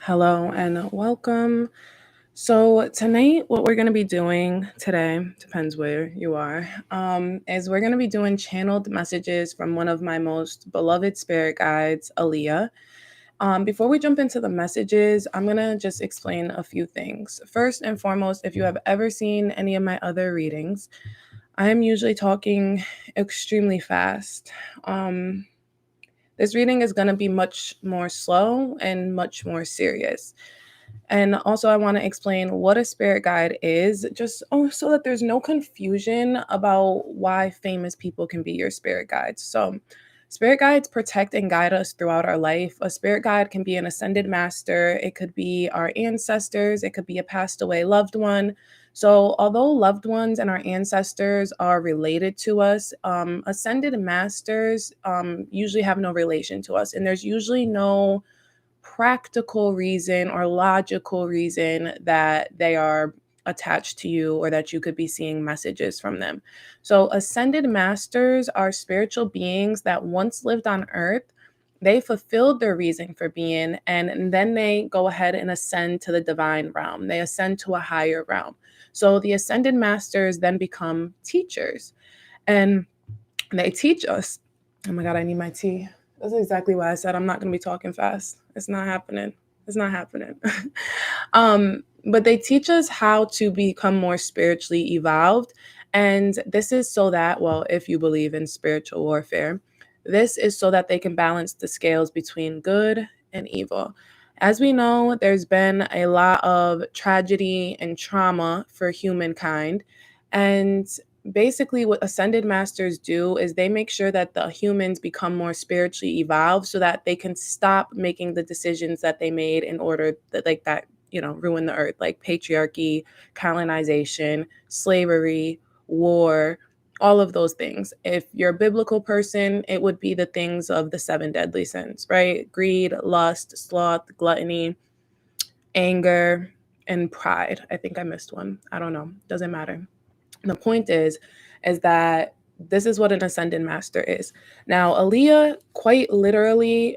Hello and welcome. So tonight, what we're going to be doing today, depends where you are, is we're going to be doing channeled messages from one of my most beloved spirit guides, Aliyah. Before we jump into the messages, I'm going to just explain a few things. First and foremost, if you have ever seen any of my other readings, I am usually talking extremely fast. This reading is going to be much more slow and much more serious. And also, I want to explain what a spirit guide is, just so that there's no confusion about why famous people can be your spirit guides. So, spirit guides protect and guide us throughout our life. A spirit guide can be an ascended master, it could be our ancestors, it could be a passed away loved one. So, although loved ones and our ancestors are related to us, ascended masters usually have no relation to us, and there's usually no practical reason or logical reason that they are attached to you or that you could be seeing messages from them. So, ascended masters are spiritual beings that once lived on earth. They fulfilled their reason for being, and then they go ahead and ascend to the divine realm. They ascend to a higher realm. So, the ascended masters then become teachers, and they teach us. Oh my God, I need my tea. That's exactly why I said I'm not going to be talking fast. It's not happening. It's not happening. But they teach us how to become more spiritually evolved. And this is so that, well, if you believe in spiritual warfare, this is so that they can balance the scales between good and evil. As we know, there's been a lot of tragedy and trauma for humankind. And basically what ascended masters do is they make sure that the humans become more spiritually evolved so that they can stop making the decisions that they made in order that ruin the earth, like patriarchy, colonization, slavery, war, all of those things. If you're a biblical person, it would be the things of the seven deadly sins, right? Greed, lust, sloth, gluttony, anger, and pride. I think I missed one. I don't know. Doesn't matter. The point is that this is what an ascended master is. Now, Aliyah quite literally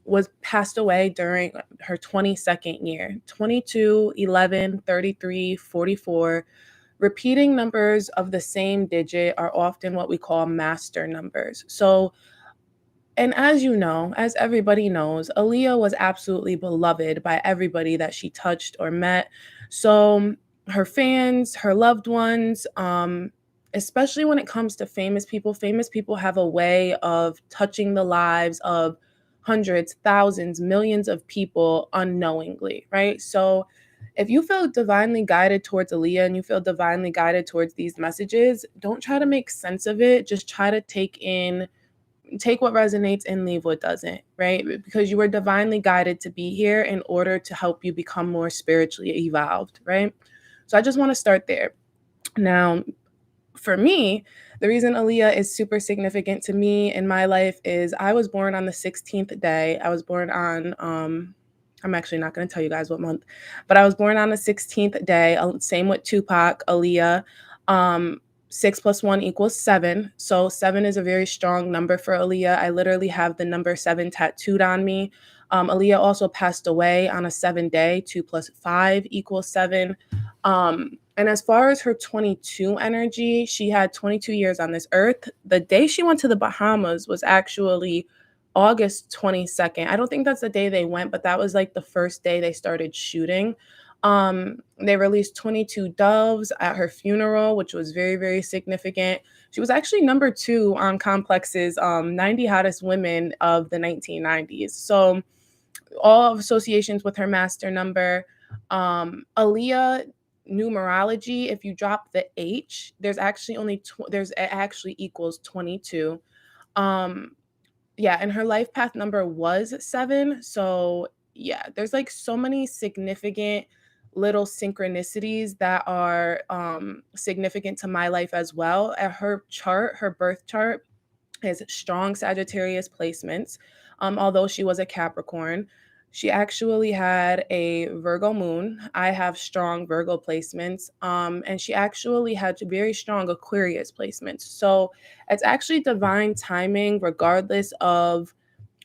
was passed away during her 22nd year, 22, 11, 33, 44. Repeating numbers of the same digit are often what we call master numbers. So, and as you know, as everybody knows, Aliyah was absolutely beloved by everybody that she touched or met. So her fans, her loved ones, especially when it comes to famous people have a way of touching the lives of hundreds, thousands, millions of people unknowingly, right? So if you feel divinely guided towards Aliyah and you feel divinely guided towards these messages, don't try to make sense of it. Just try to take what resonates and leave what doesn't, right? Because you were divinely guided to be here in order to help you become more spiritually evolved, right? So I just want to start there. Now, for me, the reason Aliyah is super significant to me in my life is I was born on the 16th day. I was born on, I'm actually not going to tell you guys what month, but I was born on the 16th day. Same with Tupac, Aliyah. 6 + 1 = 7. So 7 is a very strong number for Aliyah. I literally have the number 7 tattooed on me. Aliyah also passed away on a 7 day. 2 + 5 = 7. And as far as her 22 energy, she had 22 years on this earth. The day she went to the Bahamas was actually August 22nd. I don't think that's the day they went, but that was like the first day they started shooting. They released 22 doves at her funeral, which was very, very significant. She was actually number 2 on Complex's 90 hottest women of the 1990s. So all associations with her master number. Aliyah numerology, if you drop the H, there's actually it actually equals 22. Yeah, and her life path number was 7. So yeah, there's like so many significant little synchronicities that are significant to my life as well. At her chart, her birth chart is strong Sagittarius placements. Although she was a Capricorn, she actually had a Virgo moon. I have strong Virgo placements. And she actually had very strong Aquarius placements. So it's actually divine timing, regardless of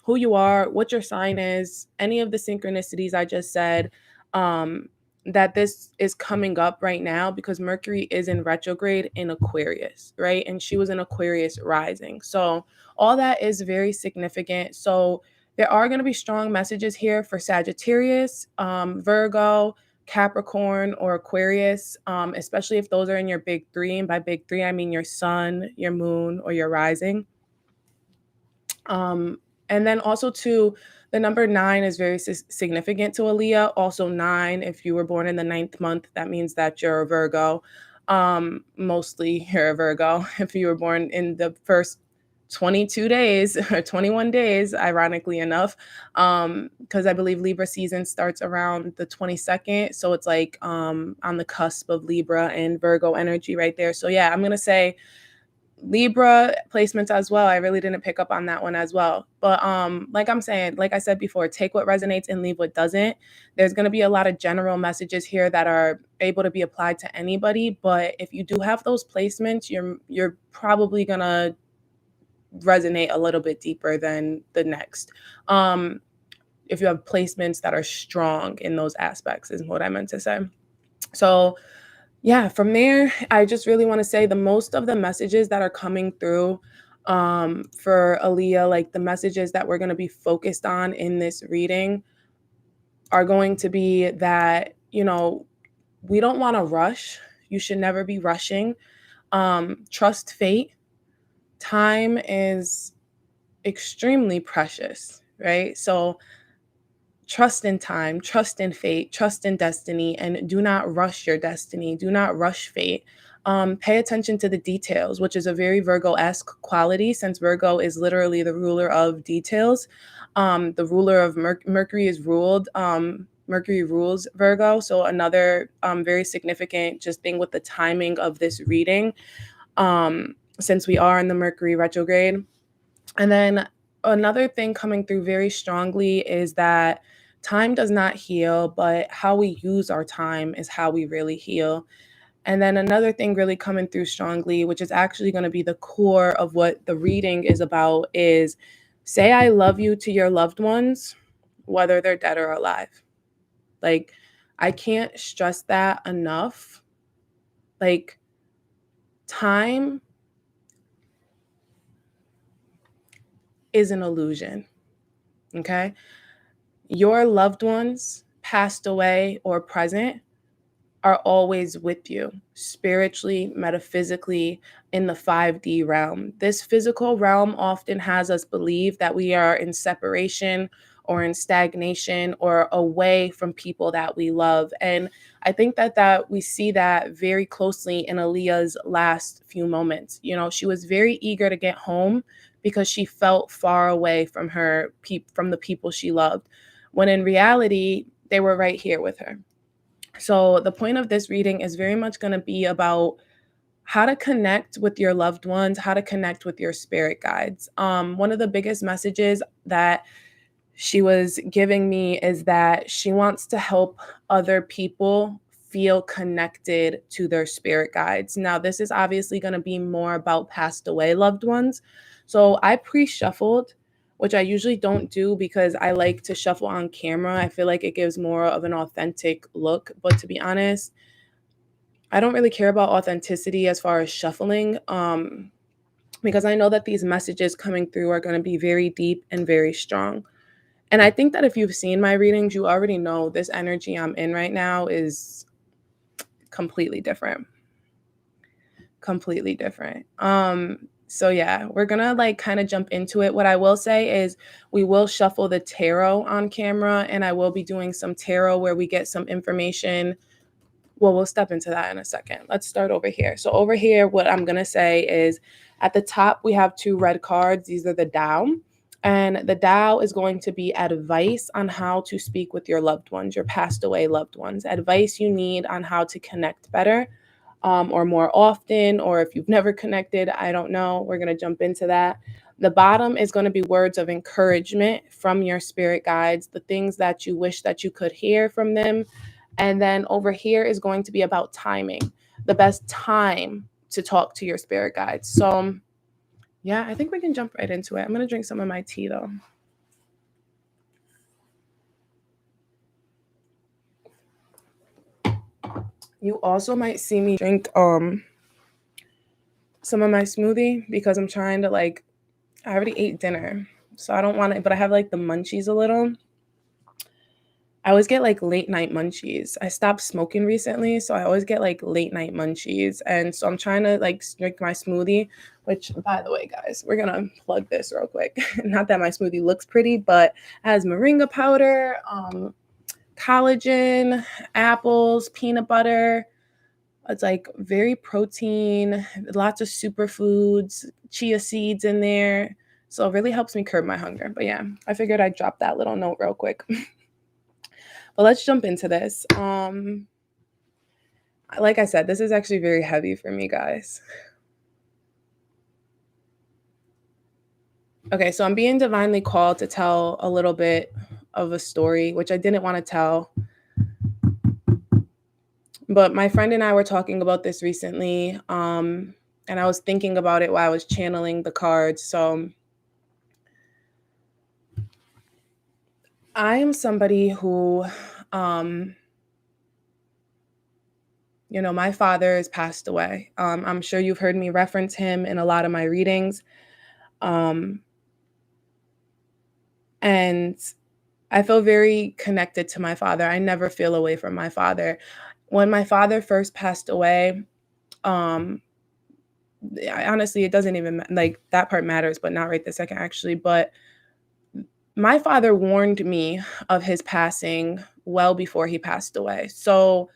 who you are, what your sign is, any of the synchronicities I just said, that this is coming up right now because Mercury is in retrograde in Aquarius, right? And she was in Aquarius rising. So all that is very significant. So there are going to be strong messages here for Sagittarius, Virgo, Capricorn, or Aquarius, especially if those are in your big three. And by big three, I mean your sun, your moon, or your rising. And then also too, the number 9 is very significant to Aaliyah. Also 9, if you were born in the 9th month, that means that you're a Virgo. Mostly you're a Virgo. If you were born in the first 22 days or 21 days, ironically enough, because I believe Libra season starts around the 22nd. So it's like on the cusp of Libra and Virgo energy right there. So yeah, I'm going to say Libra placements as well. I really didn't pick up on that one as well. But like I said before, take what resonates and leave what doesn't. There's going to be a lot of general messages here that are able to be applied to anybody, but if you do have those placements, you're probably going to resonate a little bit deeper than the next. If you have placements that are strong in those aspects is what I meant to say. So yeah, from there, I just really want to say the most of the messages that are coming through for Aaliyah, like the messages that we're going to be focused on in this reading are going to be that, we don't want to rush. You should never be rushing. Trust fate. Time is extremely precious, right? So trust in time, trust in fate, trust in destiny, and do not rush your destiny. Do not rush fate. Pay attention to the details, which is a very Virgo-esque quality since Virgo is literally the ruler of details. The ruler of Mercury is ruled. Mercury rules Virgo. So another very significant just thing with the timing of this reading, since we are in the Mercury retrograde. And then another thing coming through very strongly is that time does not heal, but how we use our time is how we really heal. And then another thing really coming through strongly, which is actually going to be the core of what the reading is about, is say I love you to your loved ones, whether they're dead or alive. Like, I can't stress that enough. Like, time is an illusion, okay? Your loved ones, past away or present, are always with you, spiritually, metaphysically, in the 5D realm. This physical realm often has us believe that we are in separation or in stagnation or away from people that we love. And I think that we see that very closely in Aaliyah's last few moments. She was very eager to get home because she felt far away from from the people she loved, when in reality, they were right here with her. So the point of this reading is very much going to be about how to connect with your loved ones, how to connect with your spirit guides. One of the biggest messages that she was giving me is that she wants to help other people feel connected to their spirit guides. Now, this is obviously going to be more about passed away loved ones. So I pre-shuffled, which I usually don't do because I like to shuffle on camera. I feel like it gives more of an authentic look. But to be honest, I don't really care about authenticity as far as shuffling, because I know that these messages coming through are going to be very deep and very strong. And I think that if you've seen my readings, you already know this energy I'm in right now is completely different. Completely different. So yeah, we're gonna kind of jump into it. What I will say is we will shuffle the tarot on camera, and I will be doing some tarot where we get some information. Well, we'll step into that in a second. Let's start over here. So over here, what I'm gonna say is at the top, we have 2 red cards. These are the Tao. And the Tao is going to be advice on how to speak with your loved ones, your passed away loved ones, advice you need on how to connect better, or more often, or if you've never connected, I don't know. We're going to jump into that. The bottom is going to be words of encouragement from your spirit guides, the things that you wish that you could hear from them. And then over here is going to be about timing, the best time to talk to your spirit guides. So yeah, I think we can jump right into it. I'm going to drink some of my tea though. You also might see me drink some of my smoothie because I'm trying to like I already ate dinner. So I don't want it, but I have like the munchies a little. I always get like late night munchies. I stopped smoking recently, so I always get like late night munchies. And so I'm trying to like drink my smoothie, which by the way, guys, we're gonna plug this real quick. Not that my smoothie looks pretty, but it has moringa powder, collagen, apples, peanut butter. It's like very protein, lots of superfoods, chia seeds in there. So it really helps me curb my hunger. But yeah, I figured I'd drop that little note real quick. But let's jump into this. Like I said, this is actually very heavy for me, guys. Okay, so I'm being divinely called to tell a little bit of a story, which I didn't want to tell. But my friend and I were talking about this recently, and I was thinking about it while I was channeling the cards. So I am somebody who, um, my father has passed away. I'm sure you've heard me reference him in a lot of my readings. Um, and I feel very connected to my father. I never feel away from my father. When my father first passed away, um, honestly, it doesn't even like that part matters, but not right this second, actually. But my father warned me of his passing well before he passed away. So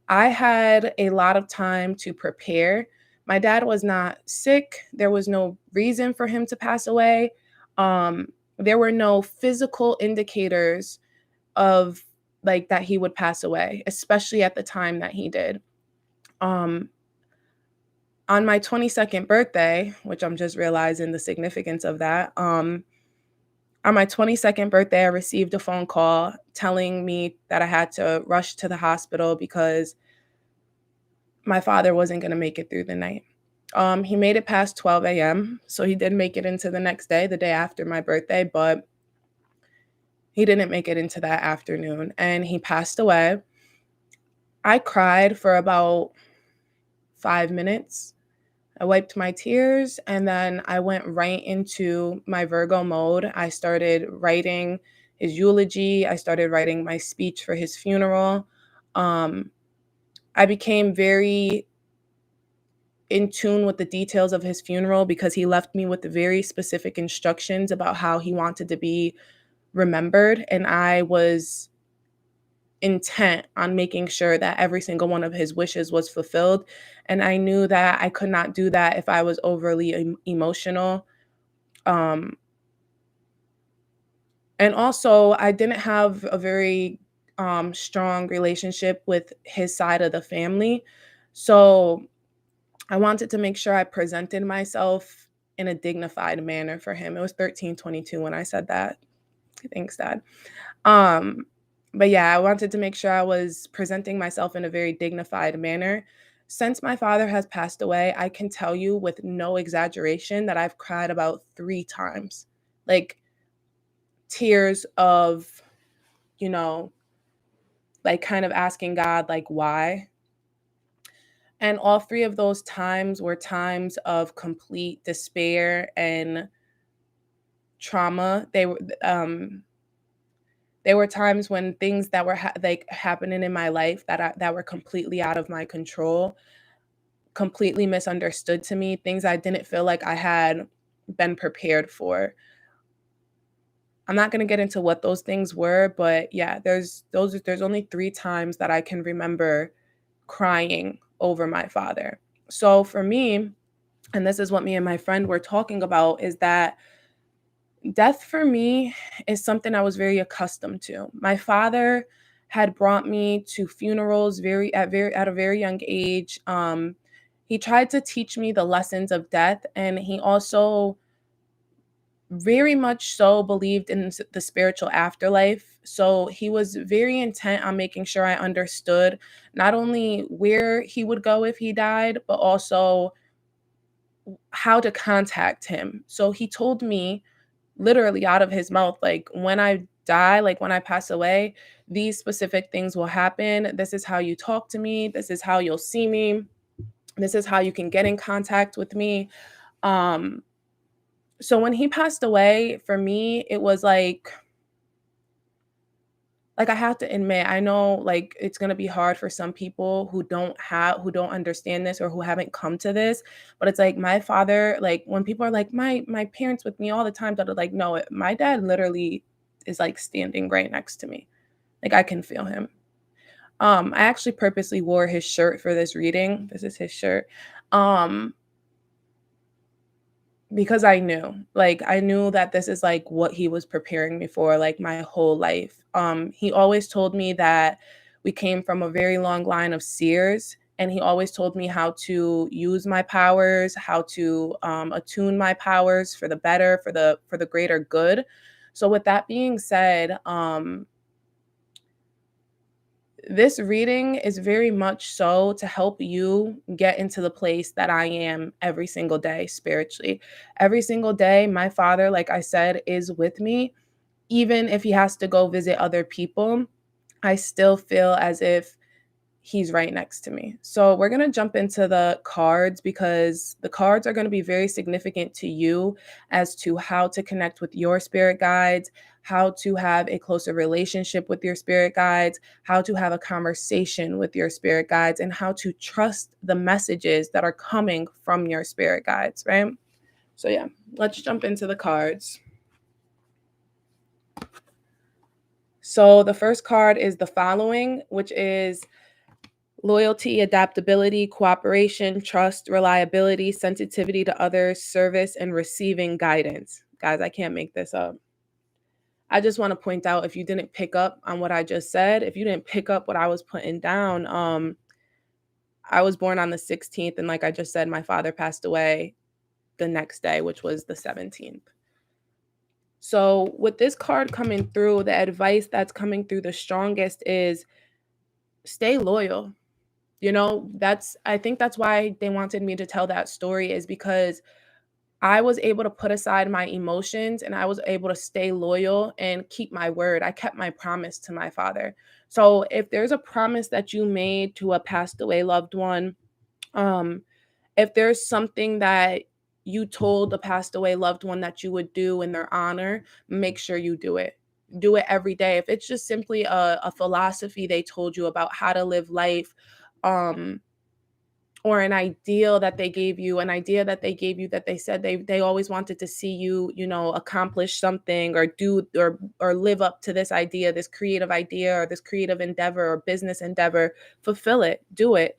I had a lot of time to prepare. My dad was not sick. There was no reason for him to pass away. There were no physical indicators of like that he would pass away, especially at the time that he did. Um, on my 22nd birthday, which I'm just realizing the significance of that, on my 22nd birthday, I received a phone call telling me that I had to rush to the hospital because my father wasn't going to make it through the night. He made it past 12 a.m., so he did make it into the next day, the day after my birthday, but he didn't make it into that afternoon, and he passed away. I cried for about 5 minutes. I wiped my tears and then I went right into my Virgo mode. I started writing his eulogy. I started writing my speech for his funeral. Um, I became very in tune with the details of his funeral because he left me with very specific instructions about how he wanted to be remembered. And I was intent on making sure that every single one of his wishes was fulfilled. And I knew that I could not do that if I was overly emotional. Um, and also, I didn't have a very strong relationship with his side of the family. So I wanted to make sure I presented myself in a dignified manner for him. It was 1322 when I said that. Thanks, Dad. Um, but yeah, I wanted to make sure I was presenting myself in a very dignified manner. Since my father has passed away, I can tell you with no exaggeration that I've cried about 3 times. Like tears of, you know, like kind of asking God, like, why? And all 3 of those times were times of complete despair and trauma. There were times when things that were like happening in my life that were completely out of my control, completely misunderstood to me, things I didn't feel like I had been prepared for. I'm not going to get into what those things were, but yeah, there's only 3 times that I can remember crying over my father. So for me, and this is what me and my friend were talking about, is that death for me is something I was very accustomed to. My father had brought me to funerals at a very young age. He tried to teach me the lessons of death, and he also very much so believed in the spiritual afterlife. So he was very intent on making sure I understood not only where he would go if he died, but also how to contact him. So he told me literally out of his mouth, like, when I die, like when I pass away, these specific things will happen. This is how you talk to me. This is how you'll see me. This is how you can get in contact with me. Um, so when he passed away, for me, it was like I have to admit, I know like it's gonna be hard for some people who don't understand this or who haven't come to this, but it's like my father, like when people are like, my parents with me all the time, that are like, no, my dad literally is like standing right next to me. Like I can feel him. I actually purposely wore his shirt for this reading. This is his shirt. Um, because I knew that this is, like, what he was preparing me for, like, my whole life. He always told me that we came from a very long line of seers, and he always told me how to use my powers, how to, attune my powers for the better, for the greater good. So with that being said, this reading is very much so to help you get into the place that I am every single day spiritually. Every single day, my father, like I said, is with me. Even if he has to go visit other people, I still feel as if he's right next to me. So we're going to jump into the cards because the cards are going to be very significant to you as to how to connect with your spirit guides, how to have a closer relationship with your spirit guides, how to have a conversation with your spirit guides, and how to trust the messages that are coming from your spirit guides, right? So yeah, let's jump into the cards. So the first card is the following, which is loyalty, adaptability, cooperation, trust, reliability, sensitivity to others, service, and receiving guidance. Guys, I can't make this up. I just want to point out, if you didn't pick up on what I just said, if you didn't pick up what I was putting down, I was born on the 16th, and like I just said, my father passed away the next day, which was the 17th. So with this card coming through, the advice that's coming through the strongest is stay loyal. You know, I think that's why they wanted me to tell that story, is because I was able to put aside my emotions and I was able to stay loyal and keep my word. I kept my promise to my father. So if there's a promise that you made to a passed away loved one, um, if there's something that you told a passed away loved one that you would do in their honor, make sure you do it. Do it every day. If it's just simply a philosophy they told you about how to live life, um, or an ideal that they gave you, an idea that they gave you, that they said they always wanted to see you, you know, accomplish something or do or live up to this idea, this creative idea or this creative endeavor or business endeavor, fulfill it, do it.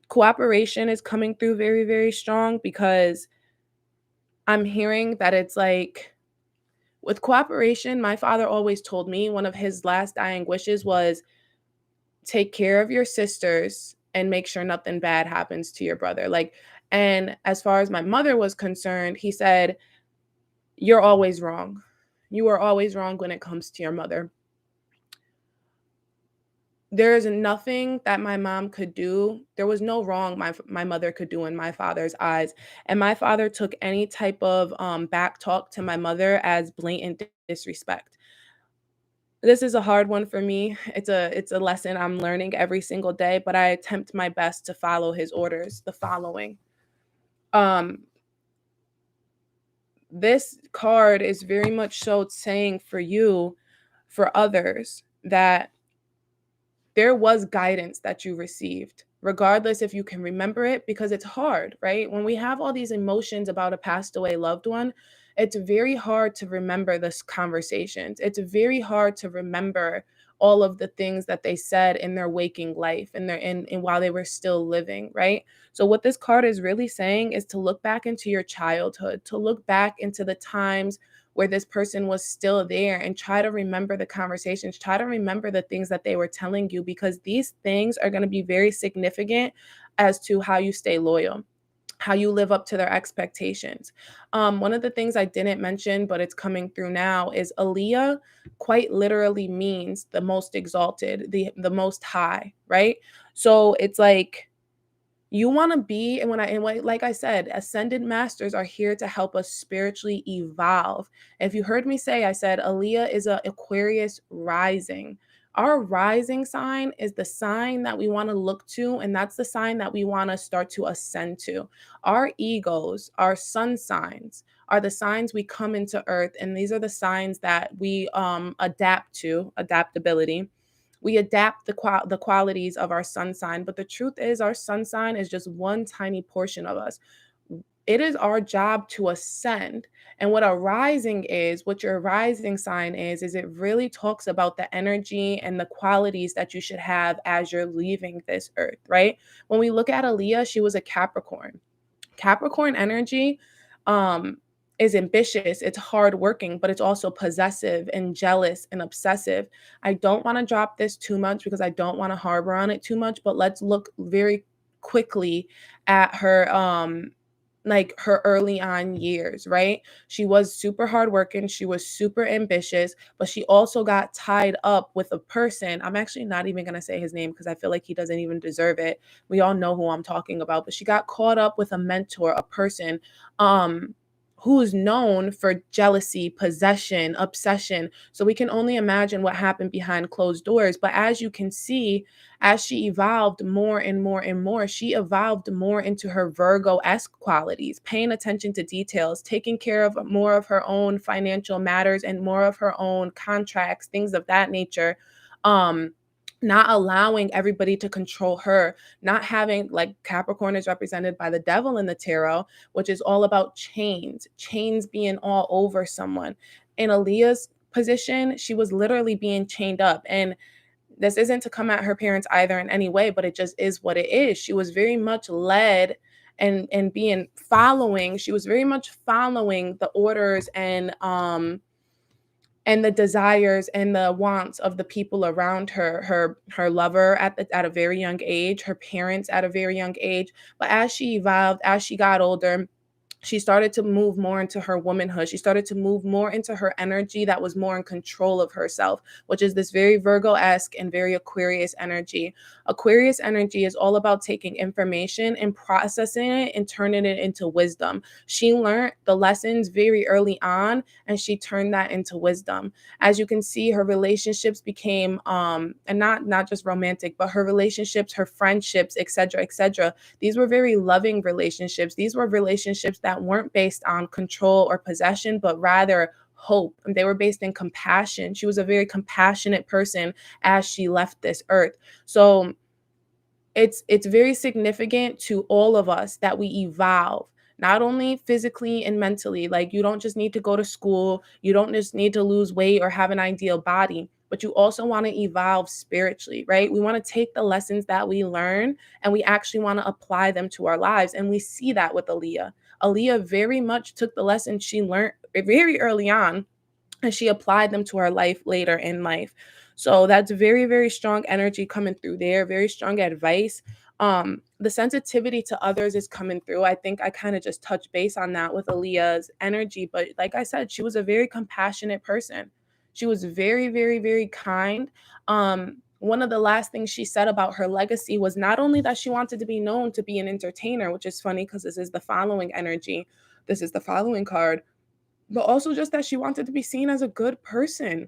Cooperation is coming through very, very strong because I'm hearing that it's like with cooperation, my father always told me one of his last dying wishes was take care of your sisters and make sure nothing bad happens to your brother. Like, and as far as my mother was concerned, he said, you're always wrong. You are always wrong when it comes to your mother. There is nothing that my mom could do. There was no wrong my mother could do in my father's eyes. And my father took any type of back talk to my mother as blatant disrespect. This is a hard one for me. It's a lesson I'm learning every single day, but I attempt my best to follow his orders. The following. Um this card is very much so saying for you, for others, that there was guidance that you received, regardless if you can remember it, because it's hard, right? When we have all these emotions about a passed away loved one, it's very hard to remember this conversations. It's very hard to remember all of the things that they said in their waking life and and while they were still living, right? So what this card is really saying is to look back into your childhood, to look back into the times where this person was still there and try to remember the conversations, try to remember the things that they were telling you, because these things are going to be very significant as to how you stay loyal, how you live up to their expectations. One of the things I didn't mention, but it's coming through now, is Aliyah quite literally means the most exalted, the most high, right? So it's like You want to be, and like I said, ascended masters are here to help us spiritually evolve. If you heard me say, I said Aliyah is a Aquarius rising. Our rising sign is the sign that we want to look to, and that's the sign that we want to start to ascend to. Our egos, our sun signs, are the signs we come into earth, and these are the signs that we adapt to, adaptability. We adapt the qualities of our sun sign, but the truth is our sun sign is just one tiny portion of us. It is our job to ascend. And what a rising is, what your rising sign is it really talks about the energy and the qualities that you should have as you're leaving this earth, right? When we look at Aaliyah, she was a Capricorn. Capricorn energy um is ambitious, it's hardworking, but it's also possessive and jealous and obsessive. I don't want to drop this too much because I don't want to harbor on it too much, but let's look very quickly at her like her early on years, right? She was super hardworking, she was super ambitious, but she also got tied up with a person. I'm actually not even going to say his name because I feel like he doesn't even deserve it. We all know who I'm talking about, but she got caught up with a mentor, a person um who is known for jealousy, possession, obsession. So we can only imagine what happened behind closed doors. But as you can see, as she evolved more and more and more, she evolved more into her Virgo-esque qualities, paying attention to details, taking care of more of her own financial matters and more of her own contracts, things of that nature. Um, not allowing everybody to control her, not having, like, Capricorn is represented by the devil in the tarot, which is all about chains being all over someone. In Aaliyah's position, she was literally being chained up. And this isn't to come at her parents either in any way, but it just is what it is. She was very much led and being following, she was very much following the orders and the desires and the wants of the people around her, her lover at a very young age, her parents at a very young age. But as she evolved, as she got older, she started to move more into her womanhood. She started to move more into her energy that was more in control of herself, which is this very Virgo-esque and very Aquarius energy. Aquarius energy is all about taking information and processing it and turning it into wisdom. She learned the lessons very early on and she turned that into wisdom. As you can see, her relationships became and not just romantic, but her relationships, her friendships, etc., etc. These were very loving relationships. These were relationships that weren't based on control or possession, but rather hope. And they were based in compassion. She was a very compassionate person as she left this earth. So it's very significant to all of us that we evolve, not only physically and mentally. Like, you don't just need to go to school, you don't just need to lose weight or have an ideal body, but you also want to evolve spiritually, right? We want to take the lessons that we learn and we actually want to apply them to our lives. And we see that with Aaliyah. Aaliyah very much took the lessons she learned very early on and she applied them to her life later in life. So that's very, very strong energy coming through there, very strong advice. The sensitivity to others is coming through. I think I kind of just touched base on that with Aaliyah's energy, but like I said, she was a very compassionate person. She was very, very, very kind. One of the last things she said about her legacy was not only that she wanted to be known to be an entertainer, which is funny because this is the following energy, this is the following card, but also just that she wanted to be seen as a good person.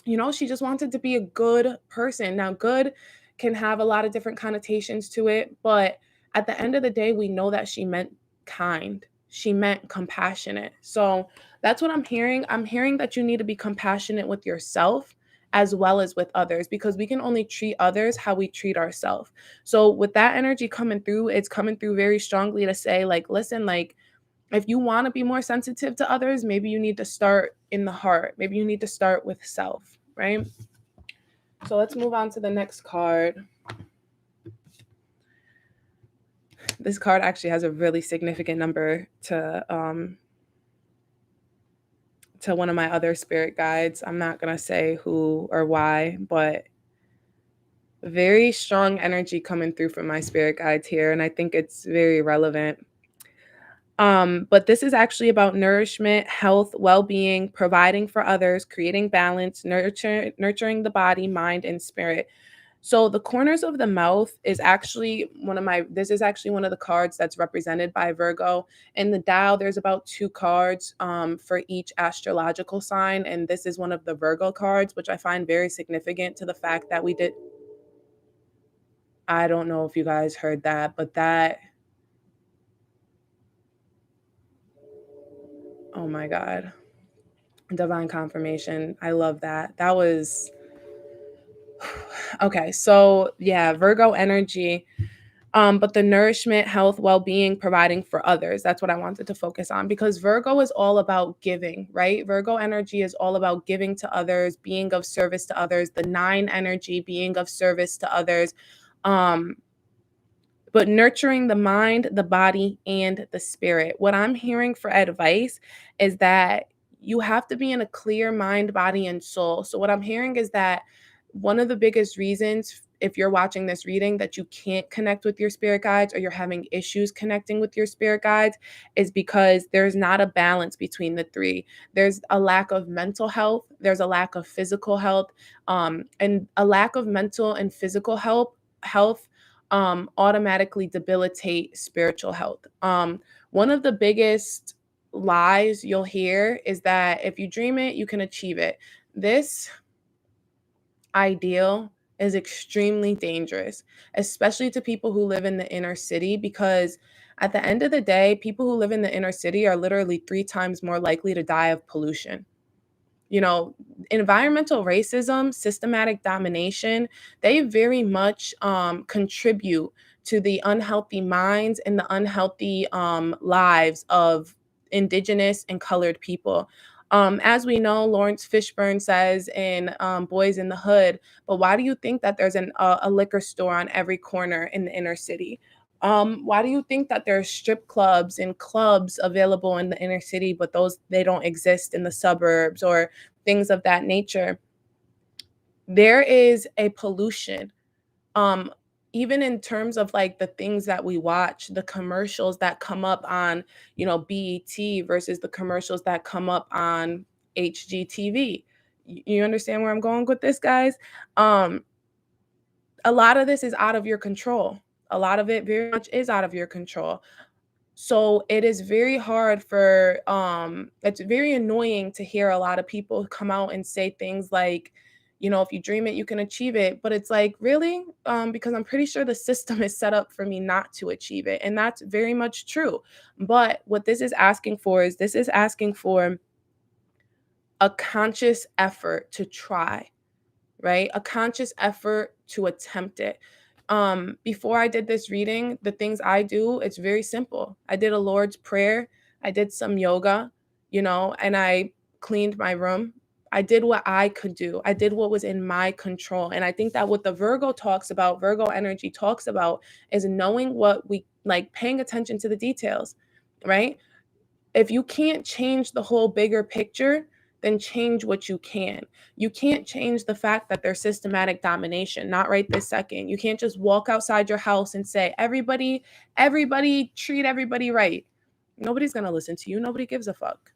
You know, she just wanted to be a good person. Now, good can have a lot of different connotations to it, but at the end of the day, we know that she meant kind. She meant compassionate. So that's what I'm hearing. I'm hearing that you need to be compassionate with yourself as well as with others because we can only treat others how we treat ourselves. So with that energy coming through, it's coming through very strongly to say, like, listen, like, if you want to be more sensitive to others, maybe you need to start in the heart. Maybe you need to start with self, right? So let's move on to the next card. This card actually has a really significant number to one of my other spirit guides. I'm not going to say who or why, but very strong energy coming through from my spirit guides here, and I think it's very relevant. But this is actually about nourishment, health, well-being, providing for others, creating balance, nurturing the body, mind, and spirit. So the corners of the mouth is actually this is actually one of the cards that's represented by Virgo. In the Tao, there's about two cards for each astrological sign. And this is one of the Virgo cards, which I find very significant to the fact that I don't know if you guys heard that, but oh my God, divine confirmation. I love that. That was, okay. So yeah, Virgo energy. But the nourishment, health, well-being, providing for others. That's what I wanted to focus on because Virgo is all about giving, right? Virgo energy is all about giving to others, being of service to others. The nine energy, being of service to others. Um, but nurturing the mind, the body, and the spirit. What I'm hearing for advice is that you have to be in a clear mind, body, and soul. So, what I'm hearing is that one of the biggest reasons, if you're watching this reading, that you can't connect with your spirit guides or you're having issues connecting with your spirit guides is because there's not a balance between the three. There's a lack of mental health, there's a lack of physical health, and a lack of mental and physical health automatically debilitate spiritual health. One of the biggest lies you'll hear is that if you dream it, you can achieve it. This ideal is extremely dangerous, especially to people who live in the inner city, because at the end of the day, people who live in the inner city are literally 3 times more likely to die of pollution. You know, environmental racism, systematic domination, they very much contribute to the unhealthy minds and the unhealthy lives of indigenous and colored people. As we know, Lawrence Fishburne says in Boys in the Hood, but why do you think that there's a liquor store on every corner in the inner city? Why do you think that there's strip clubs and clubs available in the inner city, but they don't exist in the suburbs or things of that nature? There is a pollution. Um, Even in terms of like the things that we watch, the commercials that come up on, BET versus the commercials that come up on HGTV. You understand where I'm going with this, guys? Um, a lot of this is out of your control. A lot of it very much is out of your control. So it is very hard it's very annoying to hear a lot of people come out and say things like, if you dream it, you can achieve it. But it's like, really? Because I'm pretty sure the system is set up for me not to achieve it. And that's very much true. But what this is asking for is this is asking for a conscious effort to try, right? A conscious effort to attempt it. Before I did this reading, the things I do, it's very simple. I did a Lord's Prayer, I did some yoga, and I cleaned my room. I did what I could do. I did what was in my control. And I think that what the Virgo energy talks about, is knowing what we like, paying attention to the details, right? If you can't change the whole bigger picture, then change what you can. You can't change the fact that there's systematic domination, not right this second. You can't just walk outside your house and say, everybody treat everybody right. Nobody's going to listen to you. Nobody gives a fuck.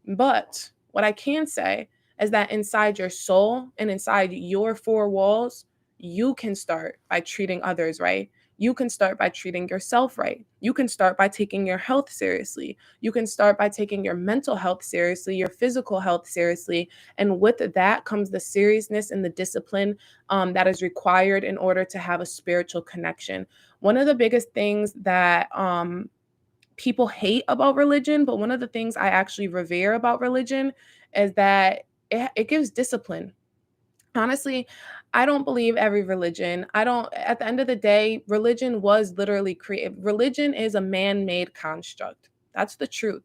But what I can say is that inside your soul and inside your four walls, you can start by treating others right. You can start by treating yourself right. You can start by taking your health seriously. You can start by taking your mental health seriously, your physical health seriously. And with that comes the seriousness and the discipline that is required in order to have a spiritual connection. One of the biggest things that people hate about religion, but one of the things I actually revere about religion is that it gives discipline. Honestly, I don't believe every religion. I don't, at the end of the day, religion was literally created. Religion is a man-made construct. That's the truth.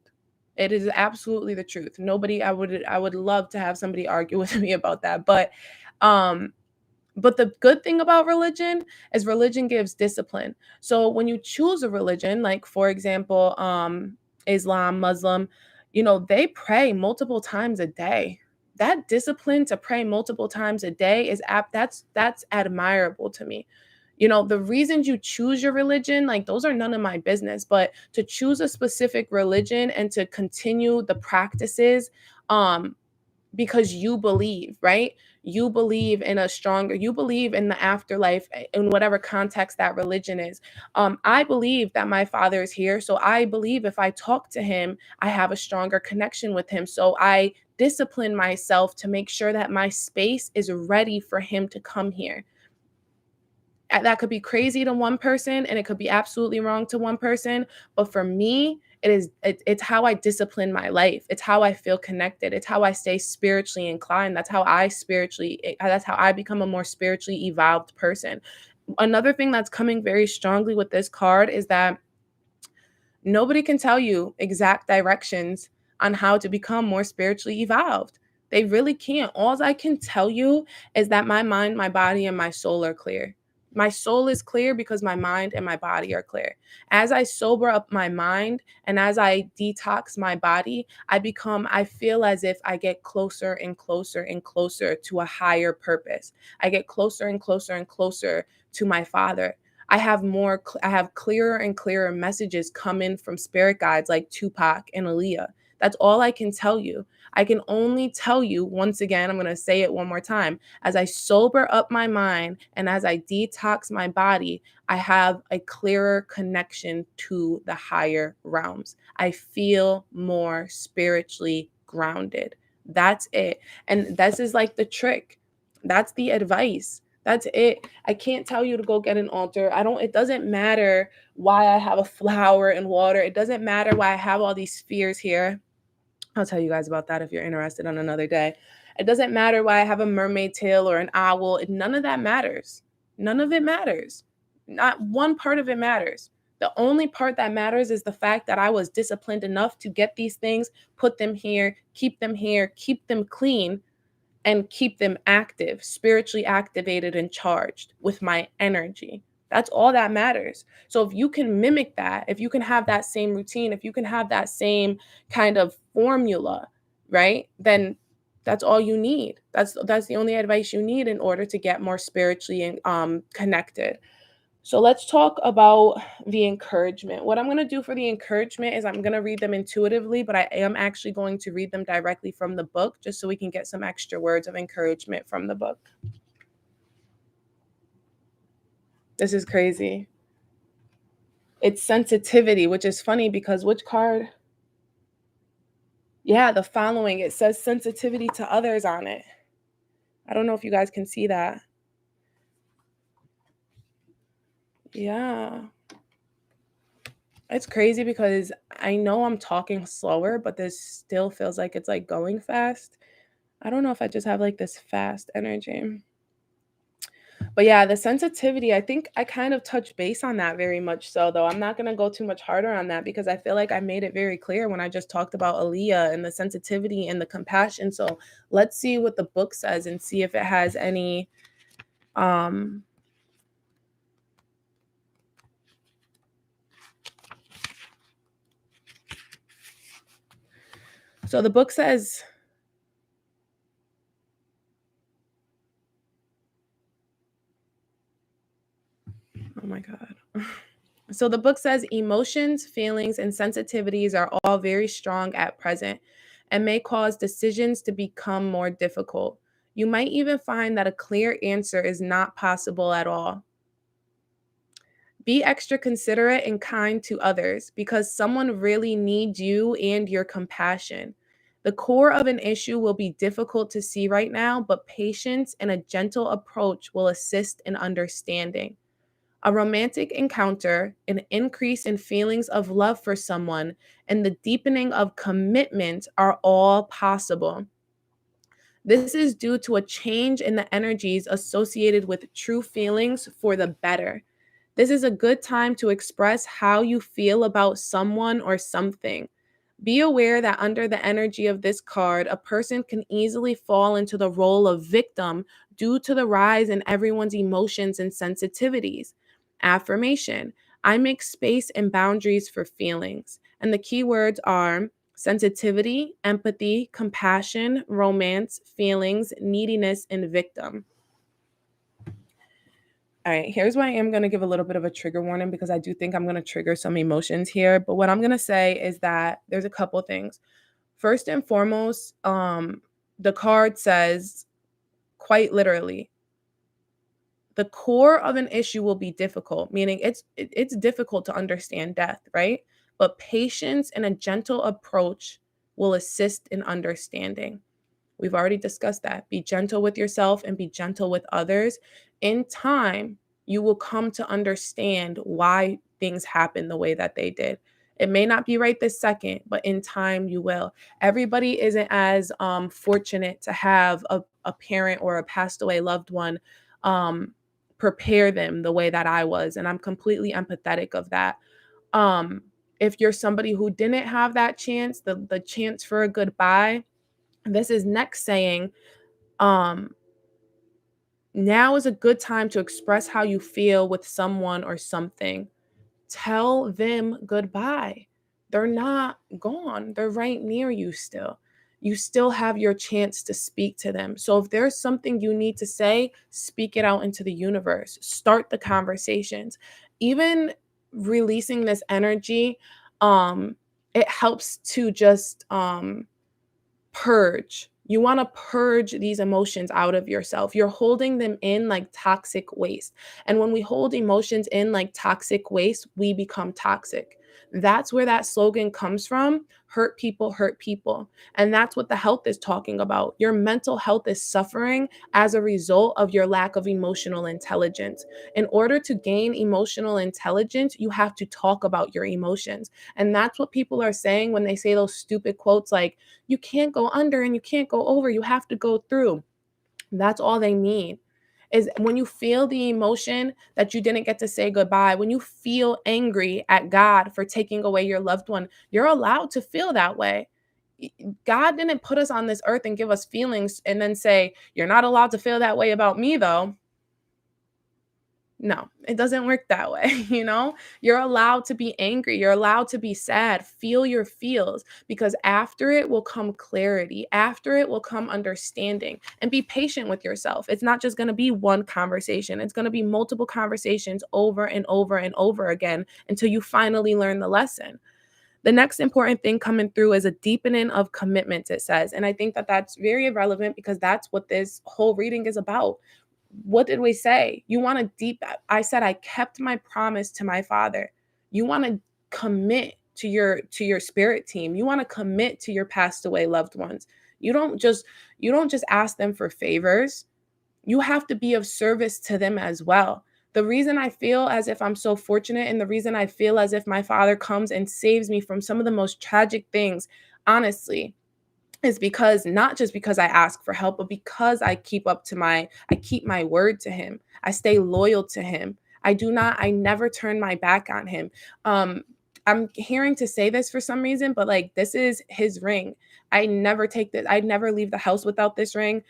It is absolutely the truth. I would love to have somebody argue with me about that. Um, but the good thing about religion is religion gives discipline. So when you choose a religion, like for example, Islam, Muslim, they pray multiple times a day. That discipline to pray multiple times a day that's admirable to me. The reasons you choose your religion, like those are none of my business, but to choose a specific religion and to continue the practices, because you believe, right? You believe in you believe in the afterlife in whatever context that religion is. I believe that my father is here. So I believe if I talk to him, I have a stronger connection with him. So I discipline myself to make sure that my space is ready for him to come here. That could be crazy to one person and it could be absolutely wrong to one person, but for me it's how I discipline my life. It's how I feel connected. It's how I stay spiritually inclined. That's how I become a more spiritually evolved person. Another thing that's coming very strongly with this card is that nobody can tell you exact directions on how to become more spiritually evolved. They really can't. All I can tell you is that my mind, my body, and my soul are clear. My soul is clear because my mind and my body are clear. As I sober up my mind and as I detox my body, I feel as if I get closer and closer and closer to a higher purpose. I get closer and closer and closer to my Father. I have clearer and clearer messages coming from spirit guides like Tupac and AALIYAH. That's all I can tell you. I can only tell you, once again, I'm going to say it one more time. As I sober up my mind and as I detox my body, I have a clearer connection to the higher realms. I feel more spiritually grounded. That's it. And this is like the trick. That's the advice. That's it. I can't tell you to go get an altar. It doesn't matter why I have a flower and water. It doesn't matter why I have all these spheres here. I'll tell you guys about that if you're interested on another day. It doesn't matter why I have a mermaid tail or an owl. None of that matters. None of it matters. Not one part of it matters. The only part that matters is the fact that I was disciplined enough to get these things, put them here, keep them clean, and keep them active, spiritually activated and charged with my energy. That's all that matters. So if you can mimic that, if you can have that same routine, if you can have that same kind of formula, right? Then that's all you need. That's the only advice you need in order to get more spiritually connected. So let's talk about the encouragement. What I'm going to do for the encouragement is I'm going to read them intuitively, but I am actually going to read them directly from the book just so we can get some extra words of encouragement from the book. This is crazy. It's sensitivity, which is funny because which card? Yeah, the following. It says sensitivity to others on it. I don't know if you guys can see that. Yeah. It's crazy because I know I'm talking slower, but this still feels like it's like going fast. I don't know if I just have like this fast energy. But yeah, the sensitivity, I think I kind of touch base on that very much so, though. I'm not going to go too much harder on that because I feel like I made it very clear when I just talked about Aaliyah and the sensitivity and the compassion. So let's see what the book says and see if it has any so the book says, oh my God. So the book says emotions, feelings, and sensitivities are all very strong at present and may cause decisions to become more difficult. You might even find that a clear answer is not possible at all. Be extra considerate and kind to others because someone really needs you and your compassion. The core of an issue will be difficult to see right now, but patience and a gentle approach will assist in understanding. A romantic encounter, an increase in feelings of love for someone, and the deepening of commitment are all possible. This is due to a change in the energies associated with true feelings for the better. This is a good time to express how you feel about someone or something. Be aware that under the energy of this card, a person can easily fall into the role of victim due to the rise in everyone's emotions and sensitivities. Affirmation: I make space and boundaries for feelings. And the keywords are sensitivity, empathy, compassion, romance, feelings, neediness, and victim. All right, here's why I am going to give a little bit of a trigger warning because I do think I'm going to trigger some emotions here. But what I'm going to say is that there's a couple things. First and foremost, the card says, quite literally. The core of an issue will be difficult, meaning it's difficult to understand death, right? But patience and a gentle approach will assist in understanding. We've already discussed that. Be gentle with yourself and be gentle with others. In time, you will come to understand why things happen the way that they did. It may not be right this second, but in time you will. Everybody isn't as fortunate to have a parent or a passed away loved one prepare them the way that I was. And I'm completely empathetic of that. Um, if you're somebody who didn't have that chance, the chance for a goodbye, this is next saying, um, now is a good time to express how you feel with someone or something. Tell them goodbye. They're not gone. They're right near you still. You still have your chance to speak to them. So if there's something you need to say, speak it out into the universe. Start the conversations. Even releasing this energy, it helps to just purge. You want to purge these emotions out of yourself. You're holding them in like toxic waste. And when we hold emotions in like toxic waste, we become toxic. That's where that slogan comes from. Hurt people, hurt people. And that's what the health is talking about. Your mental health is suffering as a result of your lack of emotional intelligence. In order to gain emotional intelligence, you have to talk about your emotions. And that's what people are saying when they say those stupid quotes like, you can't go under and you can't go over. You have to go through. That's all they mean. Is when you feel the emotion that you didn't get to say goodbye, when you feel angry at God for taking away your loved one, you're allowed to feel that way. God didn't put us on this earth and give us feelings and then say, you're not allowed to feel that way about me, though. No, it doesn't work that way, You're allowed to be angry, you're allowed to be sad, feel your feels, because after it will come clarity, after it will come understanding, and be patient with yourself. It's not just gonna be one conversation, it's gonna be multiple conversations over and over and over again until you finally learn the lesson. The next important thing coming through is a deepening of commitments, it says, and I think that that's very relevant because that's what this whole reading is about. What did we say? You want to I said I kept my promise to my father. You want to commit to your spirit team. You want to commit to your passed away loved ones. You don't just ask them for favors. You have to be of service to them as well. The reason I feel as if I'm so fortunate and the reason I feel as if my father comes and saves me from some of the most tragic things, honestly, is because not just because I ask for help, but because I keep my word to him. I stay loyal to him. I never turn my back on him. I'm hearing to say this for some reason, but like this is his ring. I never leave the house without this ring.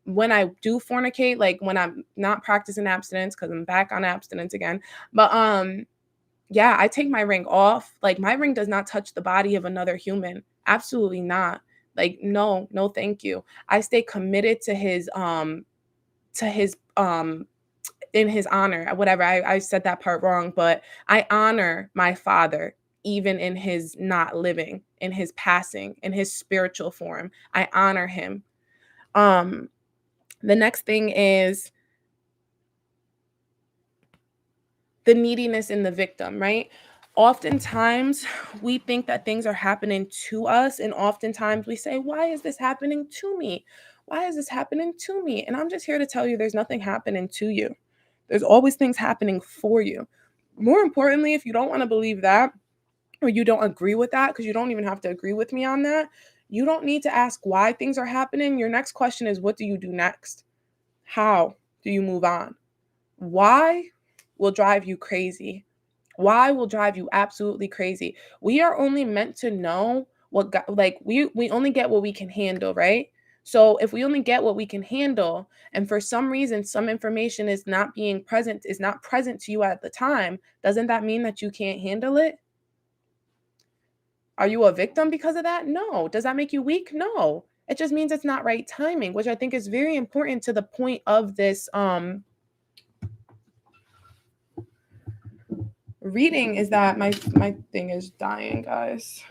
When I do fornicate, like when I'm not practicing abstinence, because I'm back on abstinence again. But yeah, I take my ring off. Like my ring does not touch the body of another human. Absolutely not. Like no, no, thank you. I stay committed to his in his honor. Whatever. I said that part wrong, but I honor my father even in his not living, in his passing, in his spiritual form. I honor him. The next thing is the neediness in the victim, right? Oftentimes, we think that things are happening to us, and oftentimes we say, why is this happening to me? Why is this happening to me? And I'm just here to tell you there's nothing happening to you. There's always things happening for you. More importantly, if you don't want to believe that, or you don't agree with that, because you don't even have to agree with me on that, you don't need to ask why things are happening. Your next question is, what do you do next? How do you move on? Why will drive you crazy. Why will drive you absolutely crazy. We are only meant to know we only get what we can handle, right? So if we only get what we can handle, and for some reason some information is not present to you at the time, doesn't that mean that you can't handle it? Are you a victim because of that? No. Does that make you weak? No. It just means it's not right timing, which I think is very important to the point of this reading. Is that my thing is dying, guys.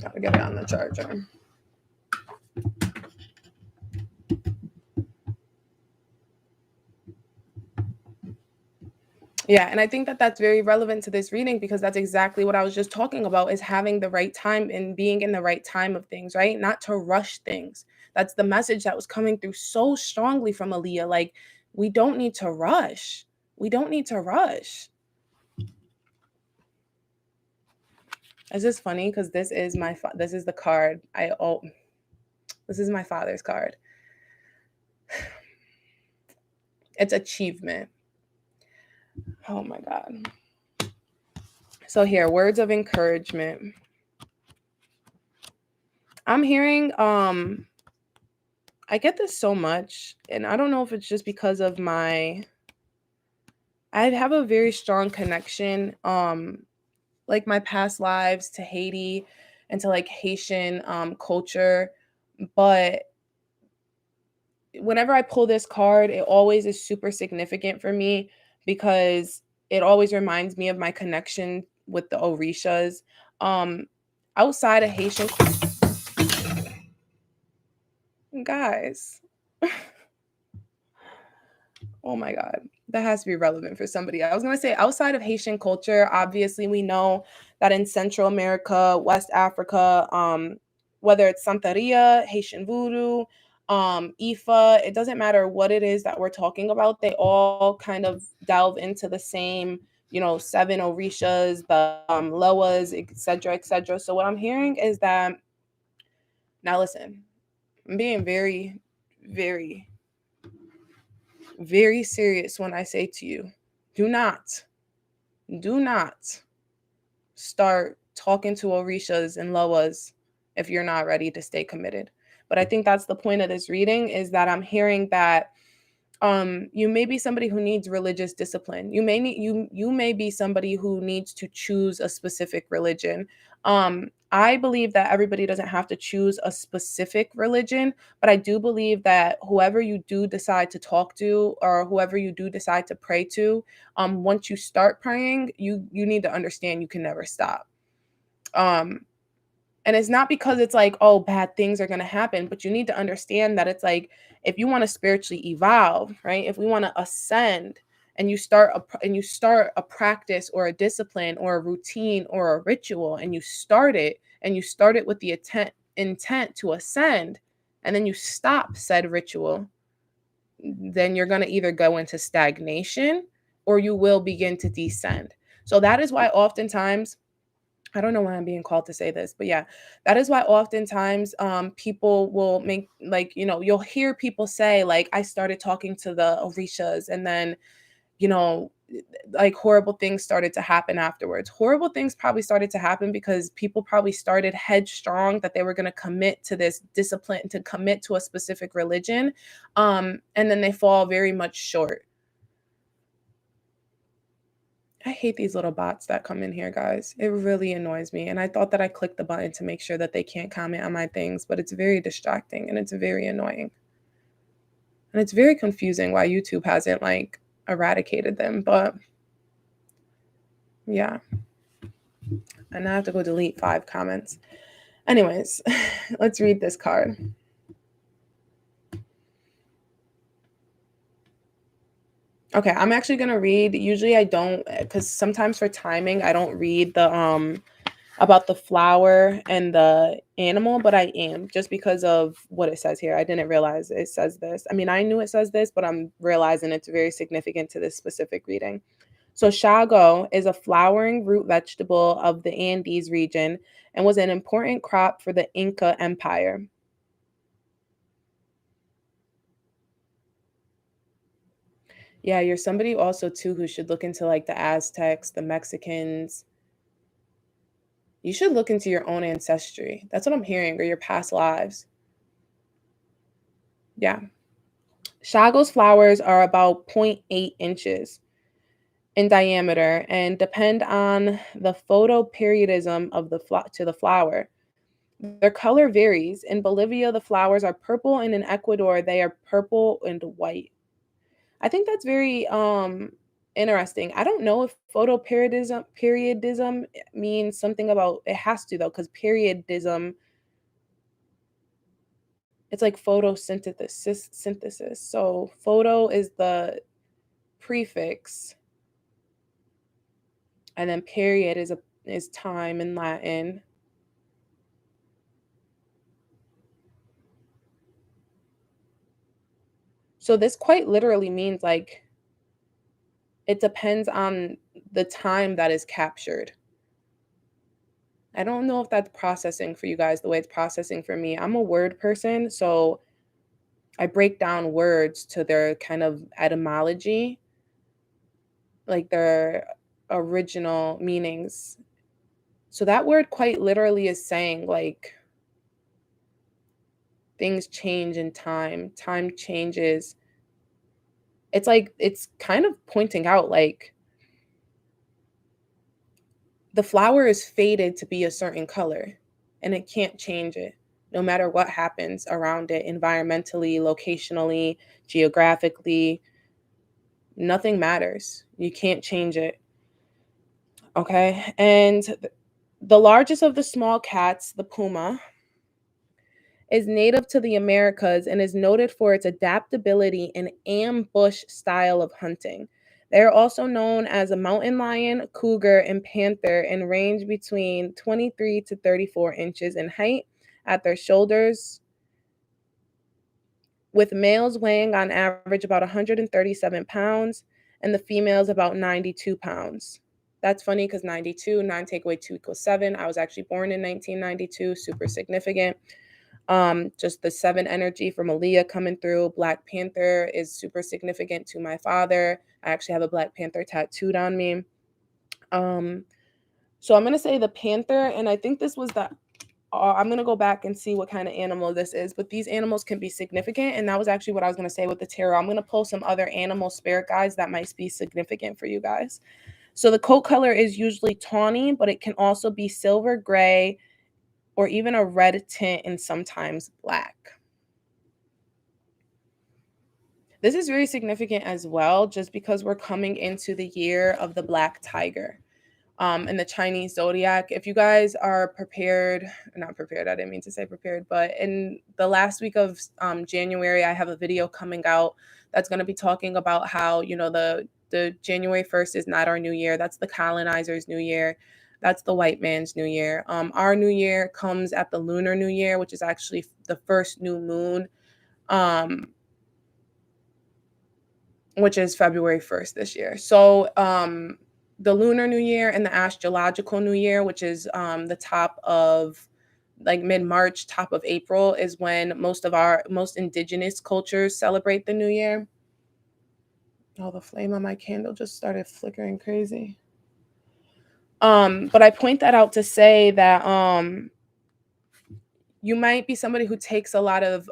Gotta get it on the charger. Yeah, and I think that that's very relevant to this reading because that's exactly what I was just talking about is having the right time and being in the right time of things, right? Not to rush things. That's the message that was coming through so strongly from Aaliyah. Like, we don't need to rush. We don't need to rush. Is this funny? Because this is this is the card. This is my father's card. It's achievement. Oh my God. So here, words of encouragement. I'm hearing, I get this so much, and I don't know if it's just because of I have a very strong connection, like my past lives to Haiti and to like Haitian culture. But whenever I pull this card, it always is super significant for me because it always reminds me of my connection with the Orishas. Um, Outside of Haitian, guys, oh my God, that has to be relevant for somebody. I was going to say outside of Haitian culture, obviously we know that in Central America, West Africa, whether it's Santeria, Haitian voodoo, Ifa, it doesn't matter what it is that we're talking about. They all kind of delve into the same, seven Orishas, the Loas, etc., etc. So what I'm hearing is that, now listen, I'm being very, very, very serious when I say to you, do not start talking to Orishas and Loas if you're not ready to stay committed. But I think that's the point of this reading is that I'm hearing that you may be somebody who needs religious discipline. You may be somebody who needs to choose a specific religion. I believe that everybody doesn't have to choose a specific religion, but I do believe that whoever you do decide to talk to or whoever you do decide to pray to, once you start praying, you need to understand you can never stop. And it's not because it's like, oh, bad things are going to happen, but you need to understand that it's like, if you want to spiritually evolve, right? If we want to ascend and you start a practice or a discipline or a routine or a ritual and you start it with the intent to ascend and then you stop said ritual, then you're going to either go into stagnation or you will begin to descend. So that is why oftentimes, I don't know why I'm being called to say this, but yeah, that is why oftentimes people will make like, you'll hear people say like, I started talking to the Orishas and then, you know, like horrible things started to happen afterwards. Horrible things probably started to happen because people probably started headstrong that they were going to commit to this discipline, to commit to a specific religion. And then they fall very much short. I hate these little bots that come in here, guys. It really annoys me. And I thought that I clicked the button to make sure that they can't comment on my things, but it's very distracting and it's very annoying. And it's very confusing why YouTube hasn't like eradicated them, but yeah. And I have to go delete 5 comments. Anyways, let's read this card. Okay, I'm actually going to read. Usually I don't, because sometimes for timing, I don't read the about the flower and the animal, but I am just because of what it says here. I didn't realize it says this. I mean, I knew it says this, but I'm realizing it's very significant to this specific reading. So shago is a flowering root vegetable of the Andes region and was an important crop for the Inca Empire. Yeah, you're somebody also too who should look into like the Aztecs, the Mexicans. You should look into your own ancestry. That's what I'm hearing, or your past lives. Yeah. Shago's flowers are about 0.8 inches in diameter and depend on the photoperiodism of the flower. Their color varies. In Bolivia, the flowers are purple, and in Ecuador, they are purple and white. I think that's very Interesting. I don't know if periodism means something about it has to though, because periodism, it's like synthesis. So photo is the prefix, and then period is time in Latin. So this quite literally means like it depends on the time that is captured. I don't know if that's processing for you guys the way it's processing for me. I'm a word person, so I break down words to their kind of etymology, like their original meanings. So that word quite literally is saying like things change in time, time changes. It's like it's kind of pointing out like the flower is fated to be a certain color and it can't change it no matter what happens around it environmentally, locationally, geographically. Nothing matters. You can't change it. Okay. And the largest of the small cats, the puma, is native to the Americas and is noted for its adaptability and ambush style of hunting. They are also known as a mountain lion, cougar, and panther and range between 23 to 34 inches in height at their shoulders, with males weighing on average about 137 pounds and the females about 92 pounds. That's funny because 92, 9 take away 2 equals 7. I was actually born in 1992, super significant. Just the 7 energy from AALIYAH coming through. Black Panther is super significant to my father. I actually have a Black Panther tattooed on me. Um, so I'm gonna say the panther, and I think this was the. I'm gonna go back and see what kind of animal this is, but these animals can be significant, and that was actually what I was gonna say with the tarot. I'm gonna pull some other animal spirit guides that might be significant for you guys. So the coat color is usually tawny, but it can also be silver gray or even a red tint and sometimes black. This is very significant as well, just because we're coming into the year of the black tiger. In the Chinese zodiac. If you guys are prepared, not prepared, I didn't mean to say prepared, but in the last week of January, I have a video coming out that's going to be talking about how, the January 1st is not our new year. That's the colonizer's new year. That's the white man's new year. Our new year comes at the lunar new year, which is actually the first new moon, which is February 1st this year. So, the lunar new year and the astrological new year, which is the top of like mid-March, top of April, is when most indigenous cultures celebrate the new year. Oh, the flame on my candle just started flickering crazy. But I point that out to say that you might be somebody who takes a lot of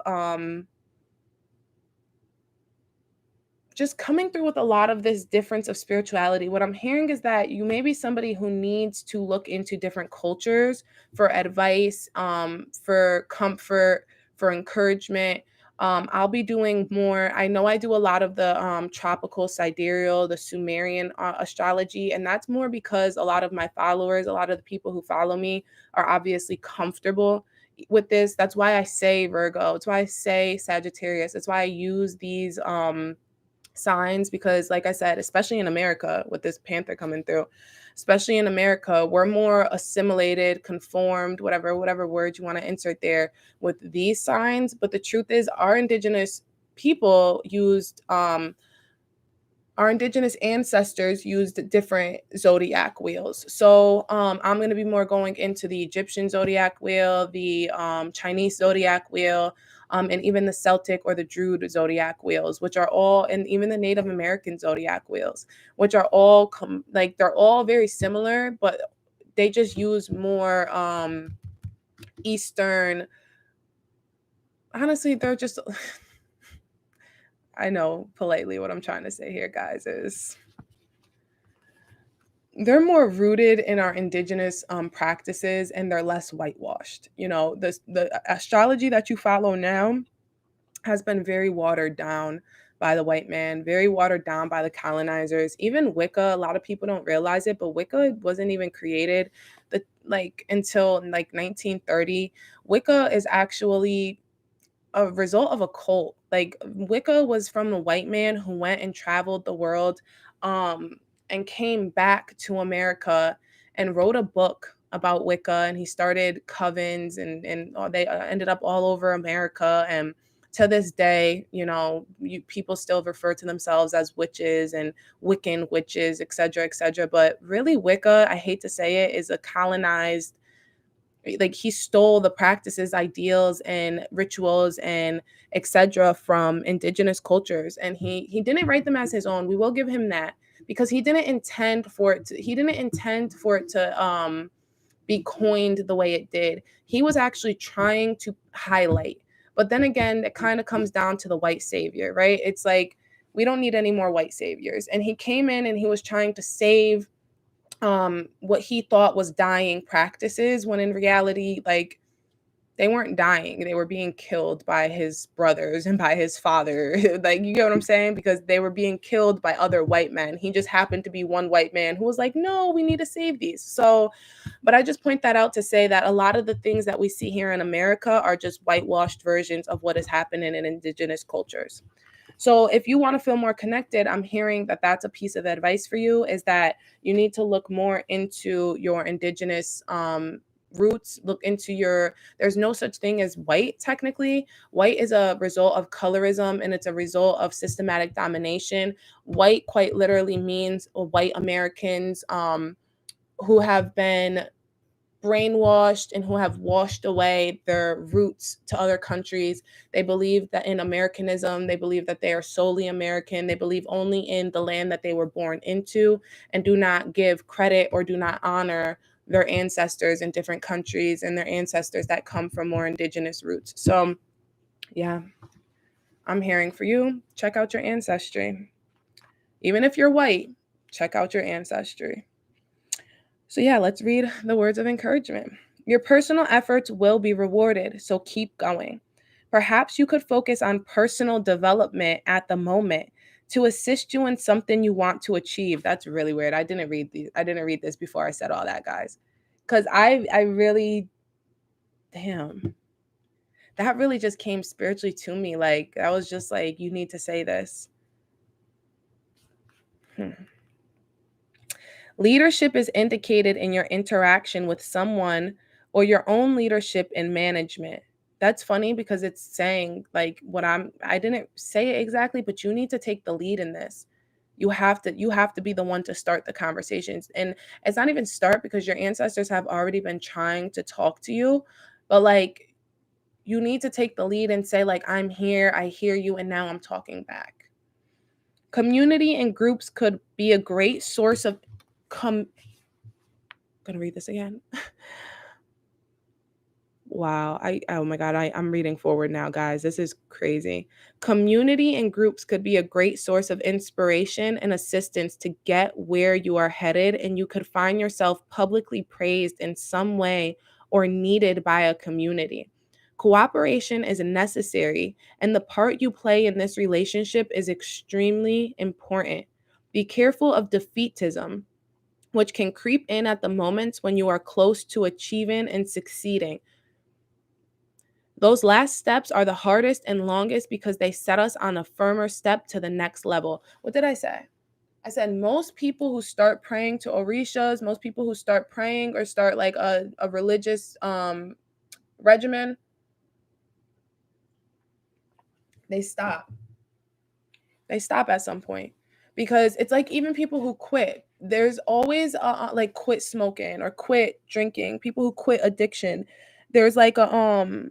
just coming through with a lot of this difference of spirituality. What I'm hearing is that you may be somebody who needs to look into different cultures for advice, for comfort, for encouragement. I'll be doing more. I know I do a lot of the tropical sidereal, the Sumerian astrology, and that's more because a lot of my followers, a lot of the people who follow me are obviously comfortable with this. That's why I say Virgo. That's why I say Sagittarius. That's why I use these signs, because like I said, especially in America with this panther coming through, especially in America, we're more assimilated, conformed, whatever word you want to insert there with these signs. But the truth is our indigenous people used our indigenous ancestors used different zodiac wheels. So I'm going to be more going into the Egyptian zodiac wheel, the Chinese zodiac wheel, and even the Celtic or the Druid zodiac wheels, which are all, and even the Native American zodiac wheels, which are all like they're all very similar, but they just use more Eastern. Honestly, they're just. I know politely what I'm trying to say here, guys, is they're more rooted in our indigenous practices, and they're less whitewashed. The astrology that you follow now has been very watered down by the white man, very watered down by the colonizers. Even Wicca, a lot of people don't realize it, but Wicca wasn't even created until like 1930. Wicca is actually a result of a cult. Like Wicca was from a white man who went and traveled the world um and came back to America and wrote a book about Wicca, and he started covens and they ended up all over America. And to this day, people still refer to themselves as witches and Wiccan witches, etc., etc. But really, Wicca, I hate to say it, is a colonized, like he stole the practices, ideals, and rituals and etc. from indigenous cultures, and he didn't write them as his own. We will give him that, because he didn't intend for it to be coined the way it did. He was actually trying to highlight. But then again, it kind of comes down to the white savior, right? It's like we don't need any more white saviors, and he came in and he was trying to save what he thought was dying practices, when in reality, like, they weren't dying, they were being killed by his brothers and by his father. Like, you get what I'm saying? Because they were being killed by other white men. He just happened to be one white man who was like, no, we need to save these. So, but I just point that out to say that a lot of the things that we see here in America are just whitewashed versions of what is happening in indigenous cultures. So if you want to feel more connected, I'm hearing that that's a piece of advice for you, is that you need to look more into your indigenous roots. Look into there's no such thing as white. Technically, white is a result of colorism, and it's a result of systematic domination. White quite literally means white Americans who have been brainwashed and who have washed away their roots to other countries. They believe that in Americanism, they believe that they are solely American. They believe only in the land that they were born into, and do not give credit or do not honor their ancestors in different countries and their ancestors that come from more indigenous roots. So, yeah, I'm hearing for you. Check out your ancestry. Even if you're white, check out your ancestry. So, yeah, let's read the words of encouragement. Your personal efforts will be rewarded, so keep going. Perhaps you could focus on personal development at the moment to assist you in something you want to achieve. That's really weird. I didn't read this before I said all that, guys. Cuz I really, damn. That really just came spiritually to me. Like, I was just like, you need to say this. Leadership is indicated in your interaction with someone or your own leadership in management. That's funny because it's saying like I didn't say it exactly, but you need to take the lead in this. You have to be the one to start the conversations. And it's not even start, because your ancestors have already been trying to talk to you, but like, you need to take the lead and say like, I'm here, I hear you, and now I'm talking back. Community and groups could be a great source of I'm gonna read this again. Wow. Oh my God, I'm reading forward now, guys. This is crazy. Community and groups could be a great source of inspiration and assistance to get where you are headed, and you could find yourself publicly praised in some way or needed by a community. Cooperation is necessary, and the part you play in this relationship is extremely important. Be careful of defeatism, which can creep in at the moments when you are close to achieving and succeeding. Those last steps are the hardest and longest because they set us on a firmer step to the next level. What did I say? I said most people who start praying to Orishas, most people who start praying or start like a religious regimen, they stop. They stop at some point, because it's like even people who quit. There's always like quit smoking or quit drinking. People who quit addiction. There's like a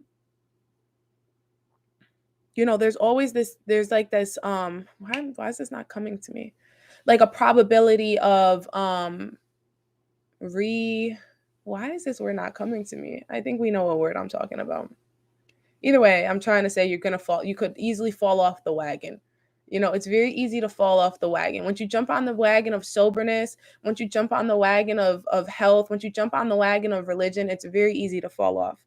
there's always there's like this why is this not coming to me? Like a probability of re why is this word not coming to me? I think we know what word I'm talking about. Either way, I'm trying to say you could easily fall off the wagon. It's very easy to fall off the wagon. Once you jump on the wagon of soberness, once you jump on the wagon of health, once you jump on the wagon of religion, it's very easy to fall off.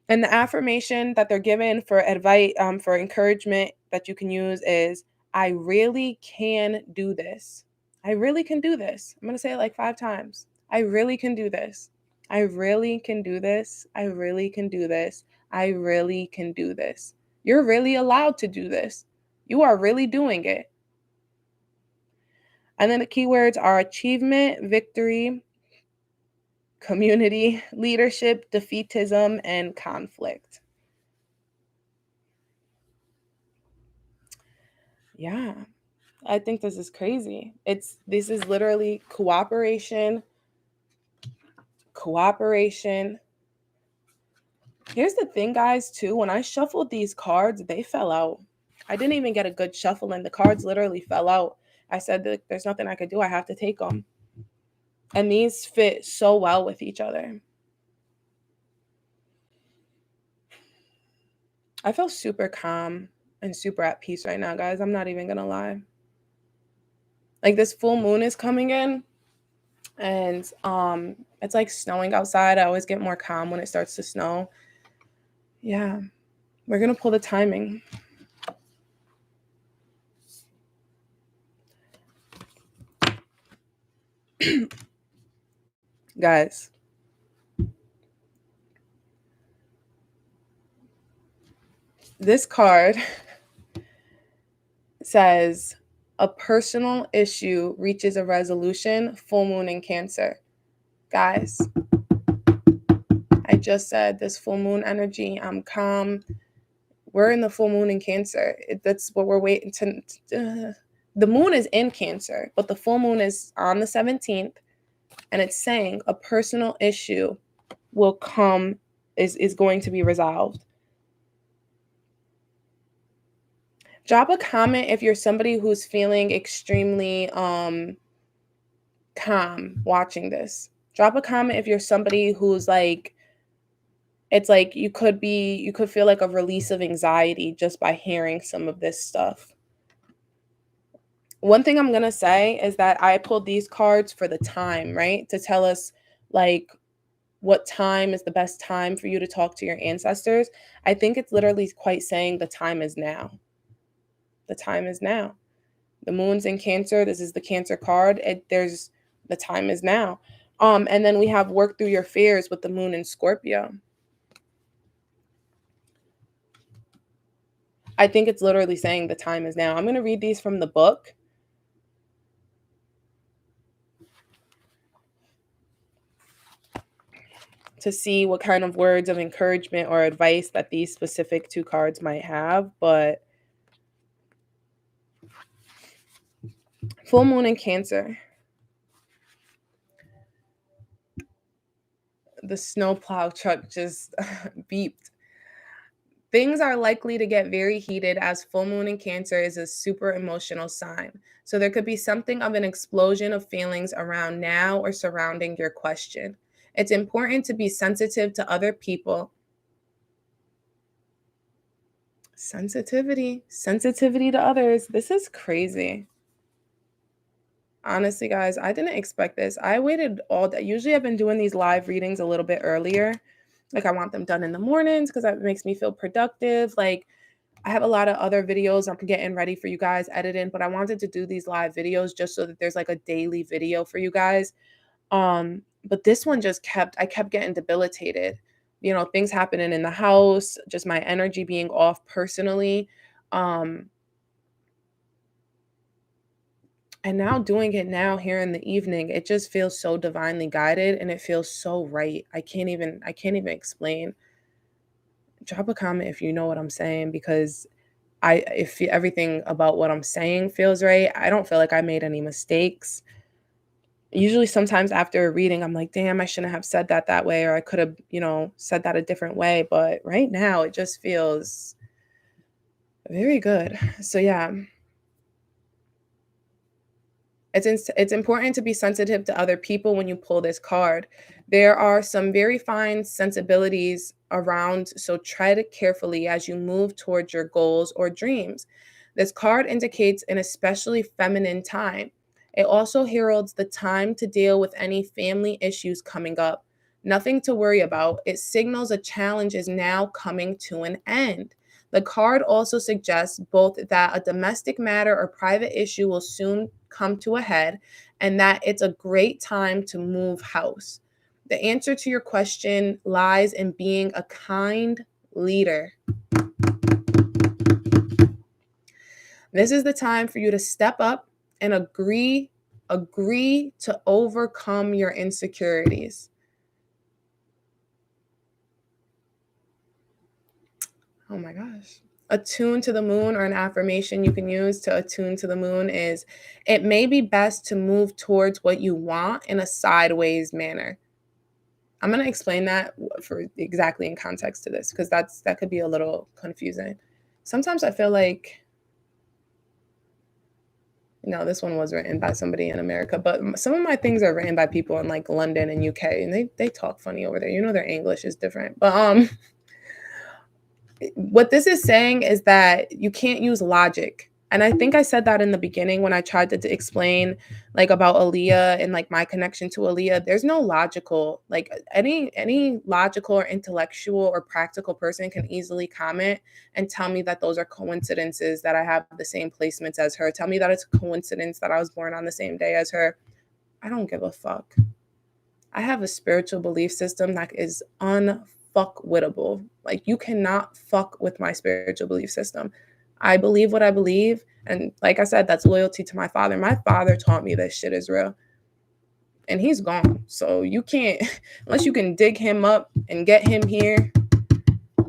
And the affirmation that they're given for advice, for encouragement that you can use is, I really can do this. I really can do this. I'm going to say it like 5 times. I really can do this. I really can do this. I really can do this. I really can do this. You're really allowed to do this. You are really doing it. And then the keywords are achievement, victory, community, leadership, defeatism, and conflict. Yeah, I think this is crazy. This is literally cooperation. Here's the thing, guys, too. When I shuffled these cards, they fell out. I didn't even get a good shuffle, and the cards literally fell out. I said that there's nothing I could do. I have to take them. And these fit so well with each other. I feel super calm and super at peace right now, guys. I'm not even going to lie. Like, this full moon is coming in, and it's like snowing outside. I always get more calm when it starts to snow. Yeah, we're going to pull the timing. Guys, this card says a personal issue reaches a resolution, full moon in Cancer. Guys, I just said this full moon energy, I'm calm. We're in the full moon in Cancer. That's what we're waiting to. The moon is in Cancer, but the full moon is on the 17th, and it's saying a personal issue will come, is going to be resolved. Drop a comment if you're somebody who's feeling extremely calm watching this. Drop a comment if you're somebody who's like, it's like you could feel like a release of anxiety just by hearing some of this stuff. One thing I'm going to say is that I pulled these cards for the time, right? To tell us like what time is the best time for you to talk to your ancestors. I think it's literally quite saying the time is now. The time is now. The moon's in Cancer. This is the Cancer card. The time is now. And then we have work through your fears with the moon in Scorpio. I think it's literally saying the time is now. I'm going to read these from the book. To see what kind of words of encouragement or advice that these specific 2 cards might have. But full moon in Cancer. The snowplow truck just beeped. Things are likely to get very heated as full moon in Cancer is a super emotional sign. So there could be something of an explosion of feelings around now or surrounding your question. It's important to be sensitive to other people. Sensitivity to others. This is crazy. Honestly, guys, I didn't expect this. I waited all day. Usually I've been doing these live readings a little bit earlier. Like, I want them done in the mornings because that makes me feel productive. Like, I have a lot of other videos I'm getting ready for you guys, editing, but I wanted to do these live videos just so that there's like a daily video for you guys. But this one I kept getting debilitated. You know, things happening in the house, just my energy being off personally. And now doing it now here in the evening, it just feels so divinely guided and it feels so right. I can't even explain. Drop a comment if you know what I'm saying, because if everything about what I'm saying feels right. I don't feel like I made any mistakes. Usually sometimes after a reading, I'm like, damn, I shouldn't have said that way, or I could have, said that a different way. But right now it just feels very good. So yeah. It's important to be sensitive to other people when you pull this card. There are some very fine sensibilities around, so tread carefully as you move towards your goals or dreams. This card indicates an especially feminine time. It also heralds the time to deal with any family issues coming up. Nothing to worry about. It signals a challenge is now coming to an end. The card also suggests both that a domestic matter or private issue will soon come to a head and that it's a great time to move house. The answer to your question lies in being a kind leader. This is the time for you to step up and agree to overcome your insecurities. Oh my gosh. Attune to the moon, or an affirmation you can use to attune to the moon, is it may be best to move towards what you want in a sideways manner. I'm going to explain that for exactly in context to this, because that could be a little confusing. Sometimes I feel like, this one was written by somebody in America, but some of my things are written by people in like London and UK, and they talk funny over there. Their English is different. But what this is saying is that you can't use logic. And I think I said that in the beginning when I tried to explain like about AALIYAH and like my connection to AALIYAH. There's no logical, like any logical or intellectual or practical person can easily comment and tell me that those are coincidences, that I have the same placements as her. Tell me that it's a coincidence that I was born on the same day as her. I don't give a fuck. I have a spiritual belief system that is unfuckwittable. Like, you cannot fuck with my spiritual belief system. I believe what I believe. And like I said, that's loyalty to my father. My father taught me this shit is real. And he's gone. So you can't, unless you can dig him up and get him here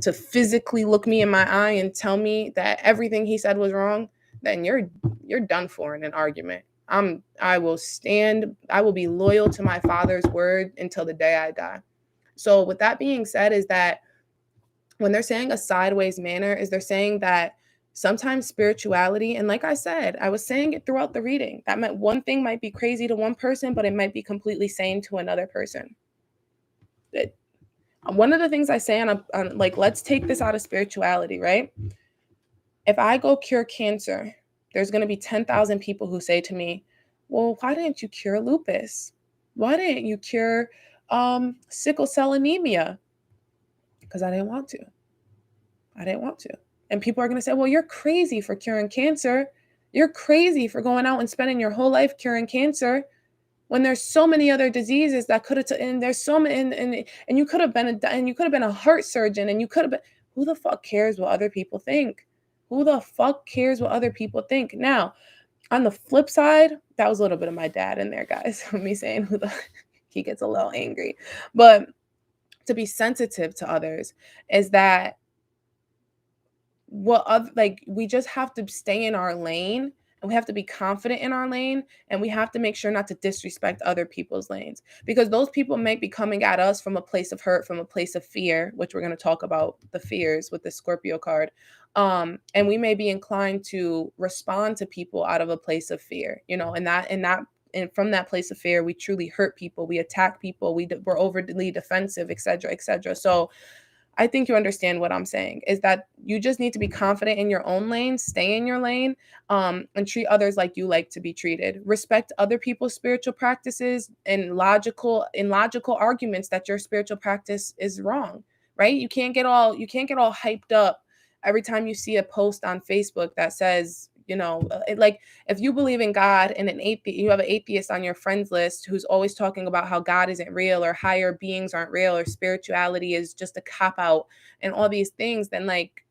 to physically look me in my eye and tell me that everything he said was wrong, then you're done for in an argument. I will be loyal to my father's word until the day I die. So with that being said, is that when they're saying a sideways manner, is they're saying that sometimes spirituality, and like I said, I was saying it throughout the reading, that meant one thing might be crazy to one person, but it might be completely sane to another person. One of the things I say on like, let's take this out of spirituality, right? If I go cure cancer, there's going to be 10,000 people who say to me, well, why didn't you cure lupus? Why didn't you cure sickle cell anemia? Because I didn't want to. And people are going to say, well, you're crazy for curing cancer. You're crazy for going out and spending your whole life curing cancer when there's so many other diseases that could have, and there's so many, and you could have been a heart surgeon, and you could have been, who the fuck cares what other people think? Who the fuck cares what other people think? Now, on the flip side, that was a little bit of my dad in there, guys. Me saying he gets a little angry. But to be sensitive to others is that we just have to stay in our lane, and we have to be confident in our lane, and we have to make sure not to disrespect other people's lanes, because those people may be coming at us from a place of hurt, from a place of fear, which we're going to talk about the fears with the Scorpio card. And we may be inclined to respond to people out of a place of fear, and from that place of fear, we truly hurt people, we attack people, we're overly defensive, etc., etc. So I think you understand what I'm saying, is that you just need to be confident in your own lane, stay in your lane, and treat others like you like to be treated. Respect other people's spiritual practices and logical arguments that your spiritual practice is wrong, right? You can't get all hyped up every time you see a post on Facebook that says, like, if you believe in God and you have an atheist on your friends list who's always talking about how God isn't real, or higher beings aren't real, or spirituality is just a cop out and all these things, then like,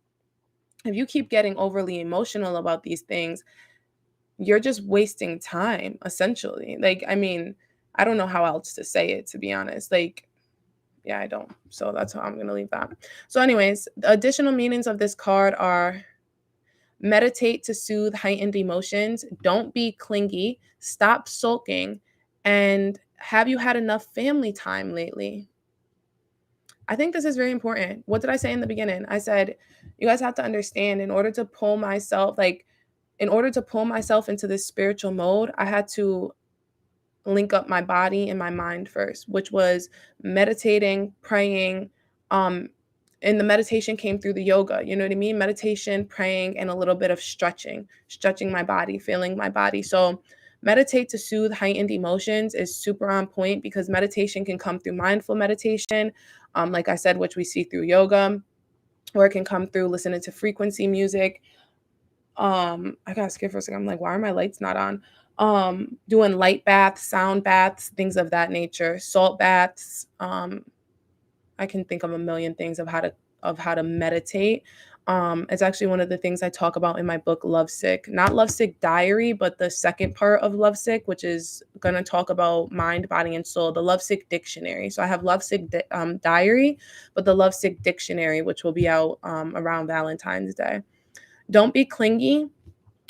if you keep getting overly emotional about these things, you're just wasting time, essentially. Like, I mean, I don't know how else to say it, to be honest. Like, yeah, I don't. So that's how I'm going to leave that. So anyways, the additional meanings of this card are: meditate to soothe heightened emotions, don't be clingy, stop sulking, and have you had enough family time lately? I think this is very important. What did I say in the beginning? I said, you guys have to understand, in order to pull myself into this spiritual mode, I had to link up my body and my mind first, which was meditating, praying, and the meditation came through the yoga, you know what I mean? Meditation, praying, and a little bit of stretching my body, feeling my body. So meditate to soothe heightened emotions is super on point, because meditation can come through mindful meditation, like I said, which we see through yoga. or it can come through listening to frequency music. I got scared for a second. I'm like, why are my lights not on? Doing light baths, sound baths, things of that nature, salt baths. I can think of a million things of how to meditate. It's actually one of the things I talk about in my book, Lovesick. Not Lovesick Diary, but the second part of Lovesick, which is going to talk about mind, body, and soul, the Lovesick Dictionary. So I have Lovesick Diary, but the Lovesick Dictionary, which will be out around Valentine's Day. Don't be clingy.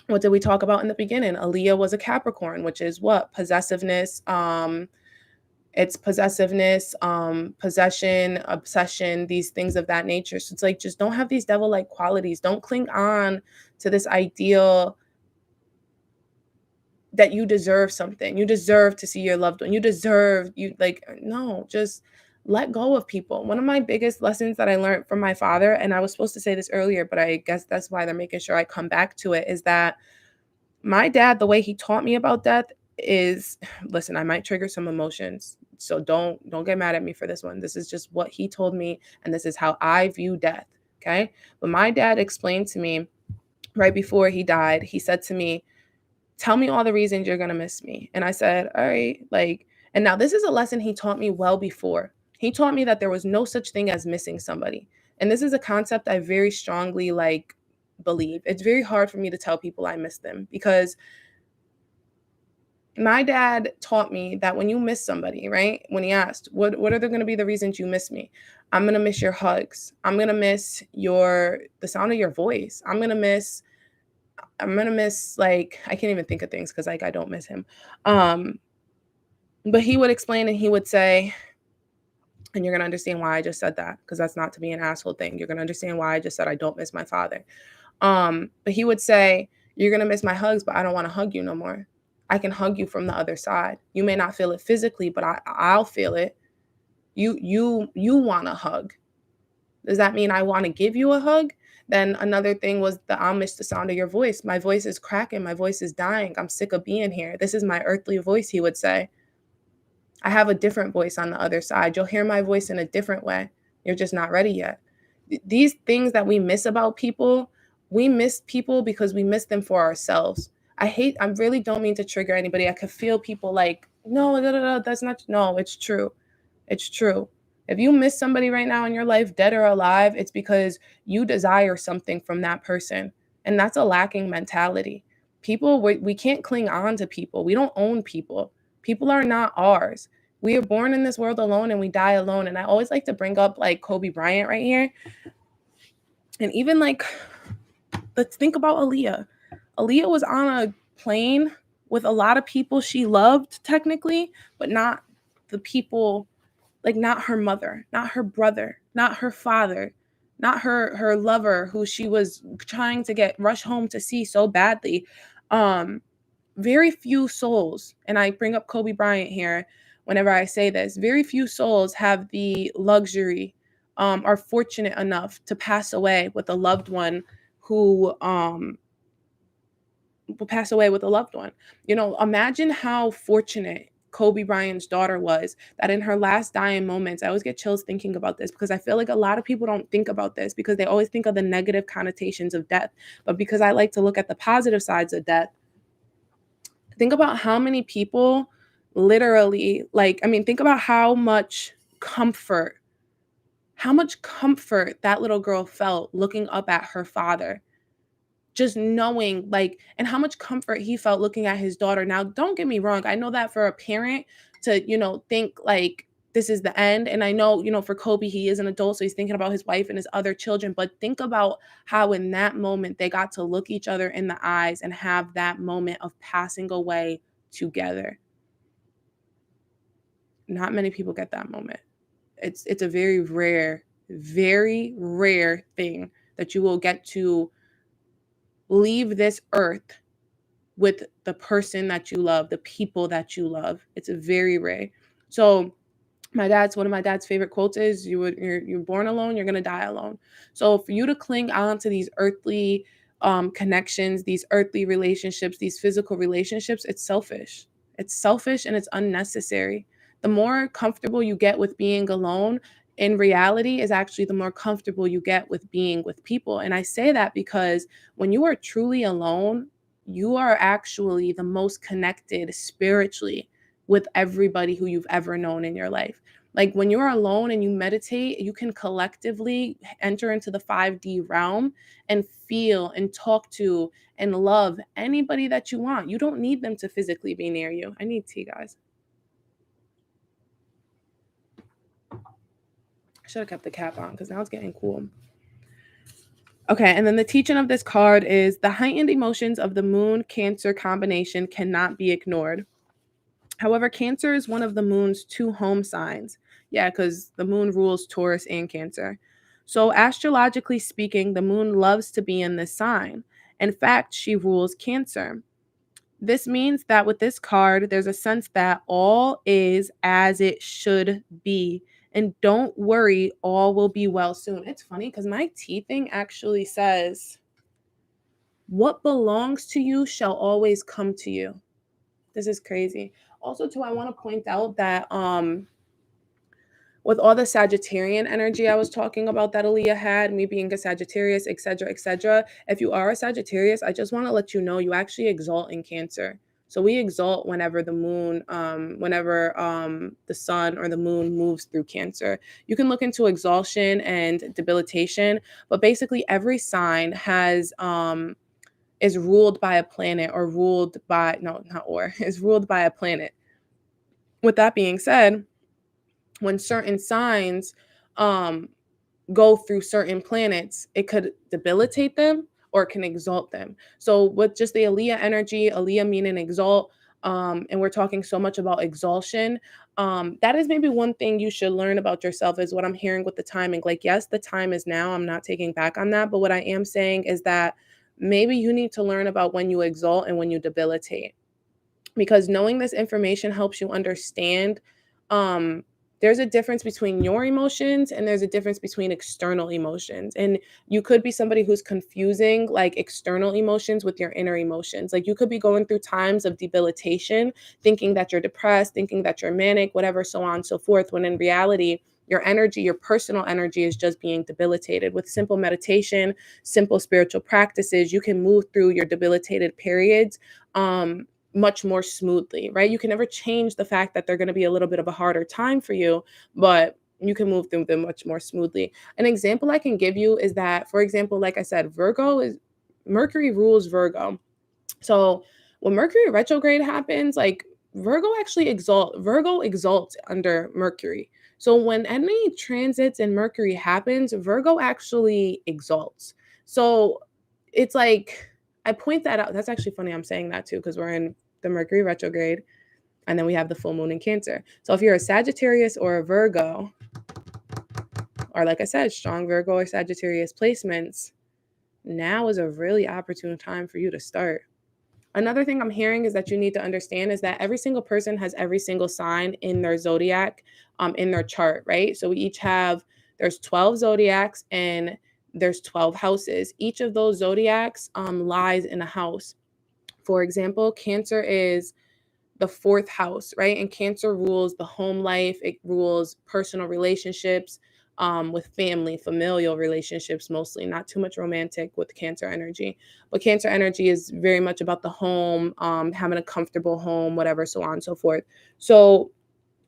What did we talk about in the beginning? Aaliyah was a Capricorn, which is what? Possessiveness. It's possessiveness, possession, obsession, these things of that nature. So it's like, just don't have these devil-like qualities. Don't cling on to this ideal that you deserve something. You deserve to see your loved one. No, just let go of people. One of my biggest lessons that I learned from my father, and I was supposed to say this earlier, but I guess that's why they're making sure I come back to it, is that my dad, the way he taught me about death is, listen, I might trigger some emotions. So don't get mad at me for this one. This is just what he told me, and this is how I view death. Okay. But my dad explained to me right before he died, he said to me, tell me all the reasons you're going to miss me. And I said, all right, and now this is a lesson he taught me well before. He taught me that there was no such thing as missing somebody. And this is a concept I very strongly believe. It's very hard for me to tell people I miss them, because my dad taught me that when you miss somebody, right? When he asked, what are going to be the reasons you miss me? I'm going to miss your hugs. I'm going to miss the sound of your voice. I'm going to miss I can't even think of things because I don't miss him. But he would explain and he would say, and you're going to understand why I just said that, because that's not to be an asshole thing. You're going to understand why I just said I don't miss my father. But he would say, you're going to miss my hugs, but I don't want to hug you no more. I can hug you from the other side. You may not feel it physically, but I'll feel it. You want a hug. Does that mean I want to give you a hug? Then another thing was I'll miss the sound of your voice. My voice is cracking. My voice is dying. I'm sick of being here. This is my earthly voice, he would say. I have a different voice on the other side. You'll hear my voice in a different way. You're just not ready yet. These things that we miss about people, we miss people because we miss them for ourselves. I really don't mean to trigger anybody. I could feel people like, no, that's not, no, it's true. It's true. If you miss somebody right now in your life, dead or alive, it's because you desire something from that person. And that's a lacking mentality. People, we can't cling on to people. We don't own people. People are not ours. We are born in this world alone and we die alone. And I always like to bring up Kobe Bryant right here. And even let's think about Aaliyah. Aaliyah was on a plane with a lot of people she loved technically, but not the people, not her mother, not her brother, not her father, not her lover who she was trying to rush home to see so badly. Very few souls, and I bring up Kobe Bryant here whenever I say this, very few souls have the luxury, are fortunate enough to pass away with a loved one who will pass away with a loved one. Imagine how fortunate Kobe Bryant's daughter was, that in her last dying moments, I always get chills thinking about this, because I feel like a lot of people don't think about this because they always think of the negative connotations of death. But because I like to look at the positive sides of death, think about how many people literally, think about how much comfort that little girl felt looking up at her father. Just knowing, and how much comfort he felt looking at his daughter. Now, don't get me wrong. I know that for a parent to, think this is the end. And I know, for Kobe, he is an adult, so he's thinking about his wife and his other children. But think about how in that moment they got to look each other in the eyes and have that moment of passing away together. Not many people get that moment. It's a very rare thing that you will get to leave this earth with the person that you love, the people that you love. It's very rare. So one of my dad's favorite quotes is, you're born alone, you're going to die alone. So for you to cling on to these earthly connections, these earthly relationships, these physical relationships, it's selfish. It's selfish and it's unnecessary. The more comfortable you get with being alone, in reality is actually the more comfortable you get with being with people. And I say that because when you are truly alone, you are actually the most connected spiritually with everybody who you've ever known in your life. Like when you're alone and you meditate, you can collectively enter into the 5D realm and feel and talk to and love anybody that you want. You don't need them to physically be near you. I need tea, guys. I should have kept the cap on because now it's getting cool. Okay, and then the teaching of this card is the heightened emotions of the moon Cancer combination cannot be ignored. However, Cancer is one of the moon's 2 home signs. Yeah, because the moon rules Taurus and Cancer. So, astrologically speaking, the moon loves to be in this sign. In fact, she rules Cancer. This means that with this card, there's a sense that all is as it should be. And don't worry, all will be well soon. It's funny because my tea thing actually says, what belongs to you shall always come to you. This is crazy. Also, too, I want to point out that with all the Sagittarian energy I was talking about that Aaliyah had, me being a Sagittarius, etc., etc. If you are a Sagittarius, I just want to let you know you actually exalt in Cancer. So we exalt whenever the moon, the sun or the moon moves through Cancer. You can look into exhaustion and debilitation, but basically every sign has is ruled by a planet or ruled by no, not or is ruled by a planet. With that being said, when certain signs go through certain planets, it could debilitate them or it can exalt them. So with just the Aliyah energy, Aliyah meaning exalt, and we're talking so much about exaltation, that is maybe one thing you should learn about yourself is what I'm hearing with the timing. Like, yes, the time is now. I'm not taking back on that. But what I am saying is that maybe you need to learn about when you exalt and when you debilitate, because knowing this information helps you understand there's a difference between your emotions and there's a difference between external emotions. And you could be somebody who's confusing like external emotions with your inner emotions. Like you could be going through times of debilitation, thinking that you're depressed, thinking that you're manic, whatever, so on and so forth, when in reality, your energy, your personal energy is just being debilitated. With simple meditation, simple spiritual practices, you can move through your debilitated periods much more smoothly, right? You can never change the fact that they're going to be a little bit of a harder time for you, but you can move through them much more smoothly. An example I can give you is that, for example, like I said, Mercury rules Virgo. So when Mercury retrograde happens, like Virgo exalts under Mercury. So when any transits in Mercury happens, Virgo actually exalts. So it's like I point that out. That's actually funny. I'm saying that too because we're in the Mercury retrograde and then we have the full moon in Cancer. So if you're a Sagittarius or a Virgo, or like I said, strong Virgo or Sagittarius placements, now is a really opportune time for you to start. Another thing I'm hearing is that you need to understand is that every single person has every single sign in their zodiac, in their chart, right? So we each have, there's 12 zodiacs and there's 12 houses. Each of those zodiacs lies in a house. For example, Cancer is the 4th house, right? And Cancer rules the home life, it rules personal relationships with family, familial relationships mostly, not too much romantic with Cancer energy. But Cancer energy is very much about the home, having a comfortable home, whatever, so on and so forth. So,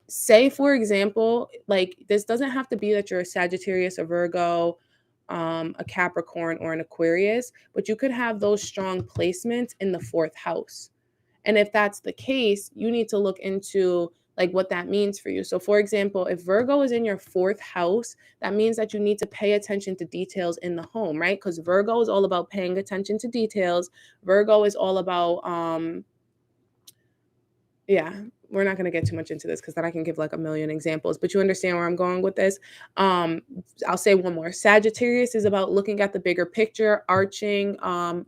say, for example, like this doesn't have to be that you're a Sagittarius, a Virgo, a Capricorn, or an Aquarius, but you could have those strong placements in the 4th house. And if that's the case, you need to look into like what that means for you. So for example, if Virgo is in your 4th house, that means that you need to pay attention to details in the home, right? Because Virgo is all about paying attention to details. Virgo is all about yeah, we're not going to get too much into this because then I can give like a million examples, but you understand where I'm going with this. I'll say one more. Sagittarius is about looking at the bigger picture, arching,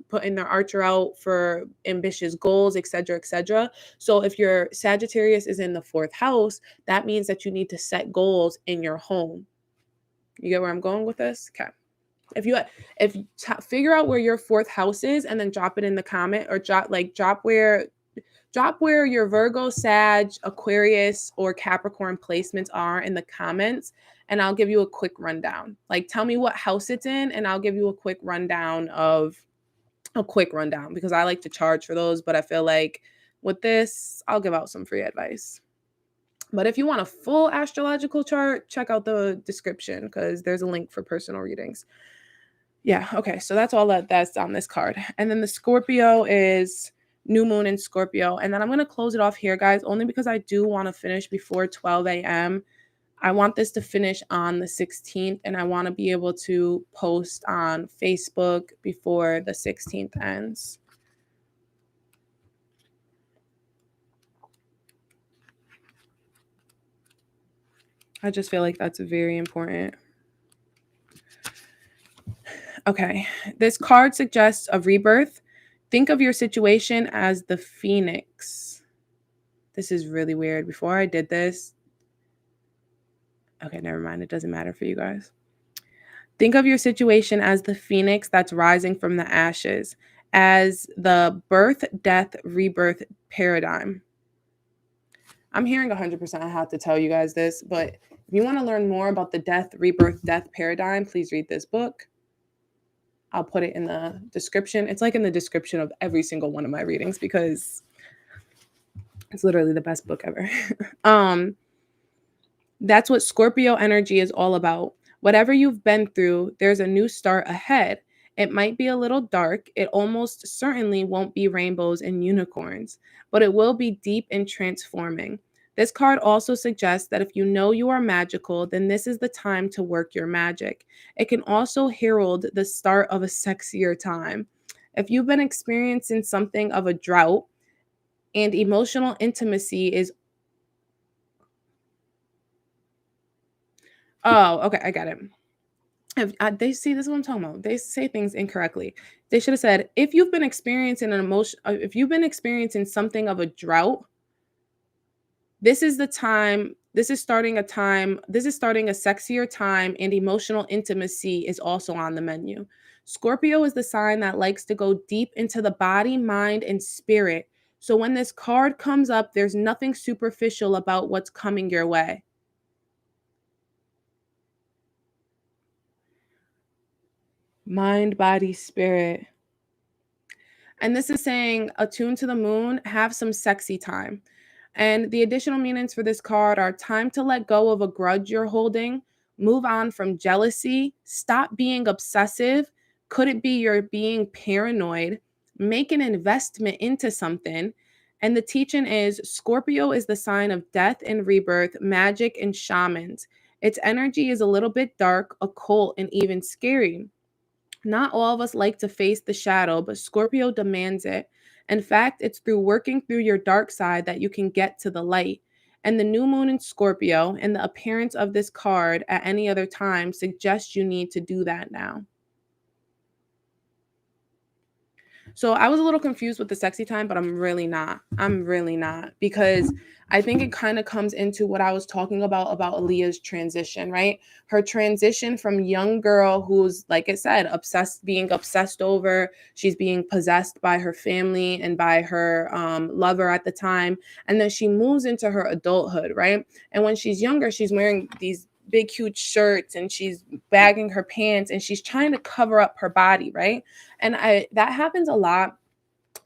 putting their archer out for ambitious goals, etc., etc. So if your Sagittarius is in the 4th house, that means that you need to set goals in your home. You get where I'm going with this? Okay. Figure out where your 4th house is and then drop it in the comment or drop where Drop where your Virgo, Sag, Aquarius, or Capricorn placements are in the comments, and I'll give you a quick rundown. Like, tell me what house it's in, and I'll give you a quick rundown because I like to charge for those, but I feel like with this, I'll give out some free advice. But if you want a full astrological chart, check out the description because there's a link for personal readings. Yeah, okay, so that's all that's on this card. And then the Scorpio is new moon in Scorpio. And then I'm going to close it off here, guys, only because I do want to finish before 12 a.m. I want this to finish on the 16th, and I want to be able to post on Facebook before the 16th ends. I just feel like that's very important. Okay, this card suggests a rebirth. Think of your situation as the phoenix. This is really weird. Before I did this, okay, never mind. It doesn't matter for you guys. Think of your situation as the phoenix that's rising from the ashes, as the birth, death, rebirth paradigm. I'm hearing 100%. I have to tell you guys this, but if you want to learn more about the death, rebirth, death paradigm, please read this book. I'll put it in the description. It's like in the description of every single one of my readings because it's literally the best book ever. That's what Scorpio energy is all about. Whatever you've been through, there's a new start ahead. It might be a little dark. It almost certainly won't be rainbows and unicorns, but it will be deep and transforming. This card also suggests that if you know you are magical, then this is the time to work your magic. It can also herald the start of a sexier time. If you've been experiencing something of a drought and emotional intimacy is Oh, okay, I got it. They see this is what I'm talking about. They say things incorrectly. They should have said, if you've been experiencing if you've been experiencing something of a drought, this is the time. This is starting a sexier time, and emotional intimacy is also on the menu. Scorpio is the sign that likes to go deep into the body, mind, and spirit. So when this card comes up, there's nothing superficial about what's coming your way. Mind, body, spirit. And this is saying, attuned to the moon, have some sexy time. And the additional meanings for this card are time to let go of a grudge you're holding, move on from jealousy, stop being obsessive. Could it be you're being paranoid? Make an investment into something. And the teaching is Scorpio is the sign of death and rebirth, magic and shamans. Its energy is a little bit dark, occult, and even scary. Not all of us like to face the shadow, but Scorpio demands it. In fact, it's through working through your dark side that you can get to the light. And the new moon in Scorpio and the appearance of this card at any other time suggests you need to do that now. So I was a little confused with the sexy time, but I'm really not. Because I think it kind of comes into what I was talking about Aaliyah's transition, right? Her transition from young girl who's, like I said, being obsessed over, she's being possessed by her family and by her lover at the time. And then she moves into her adulthood, right? And when she's younger, she's wearing these big, huge shirts and she's bagging her pants and she's trying to cover up her body, right? And that happens a lot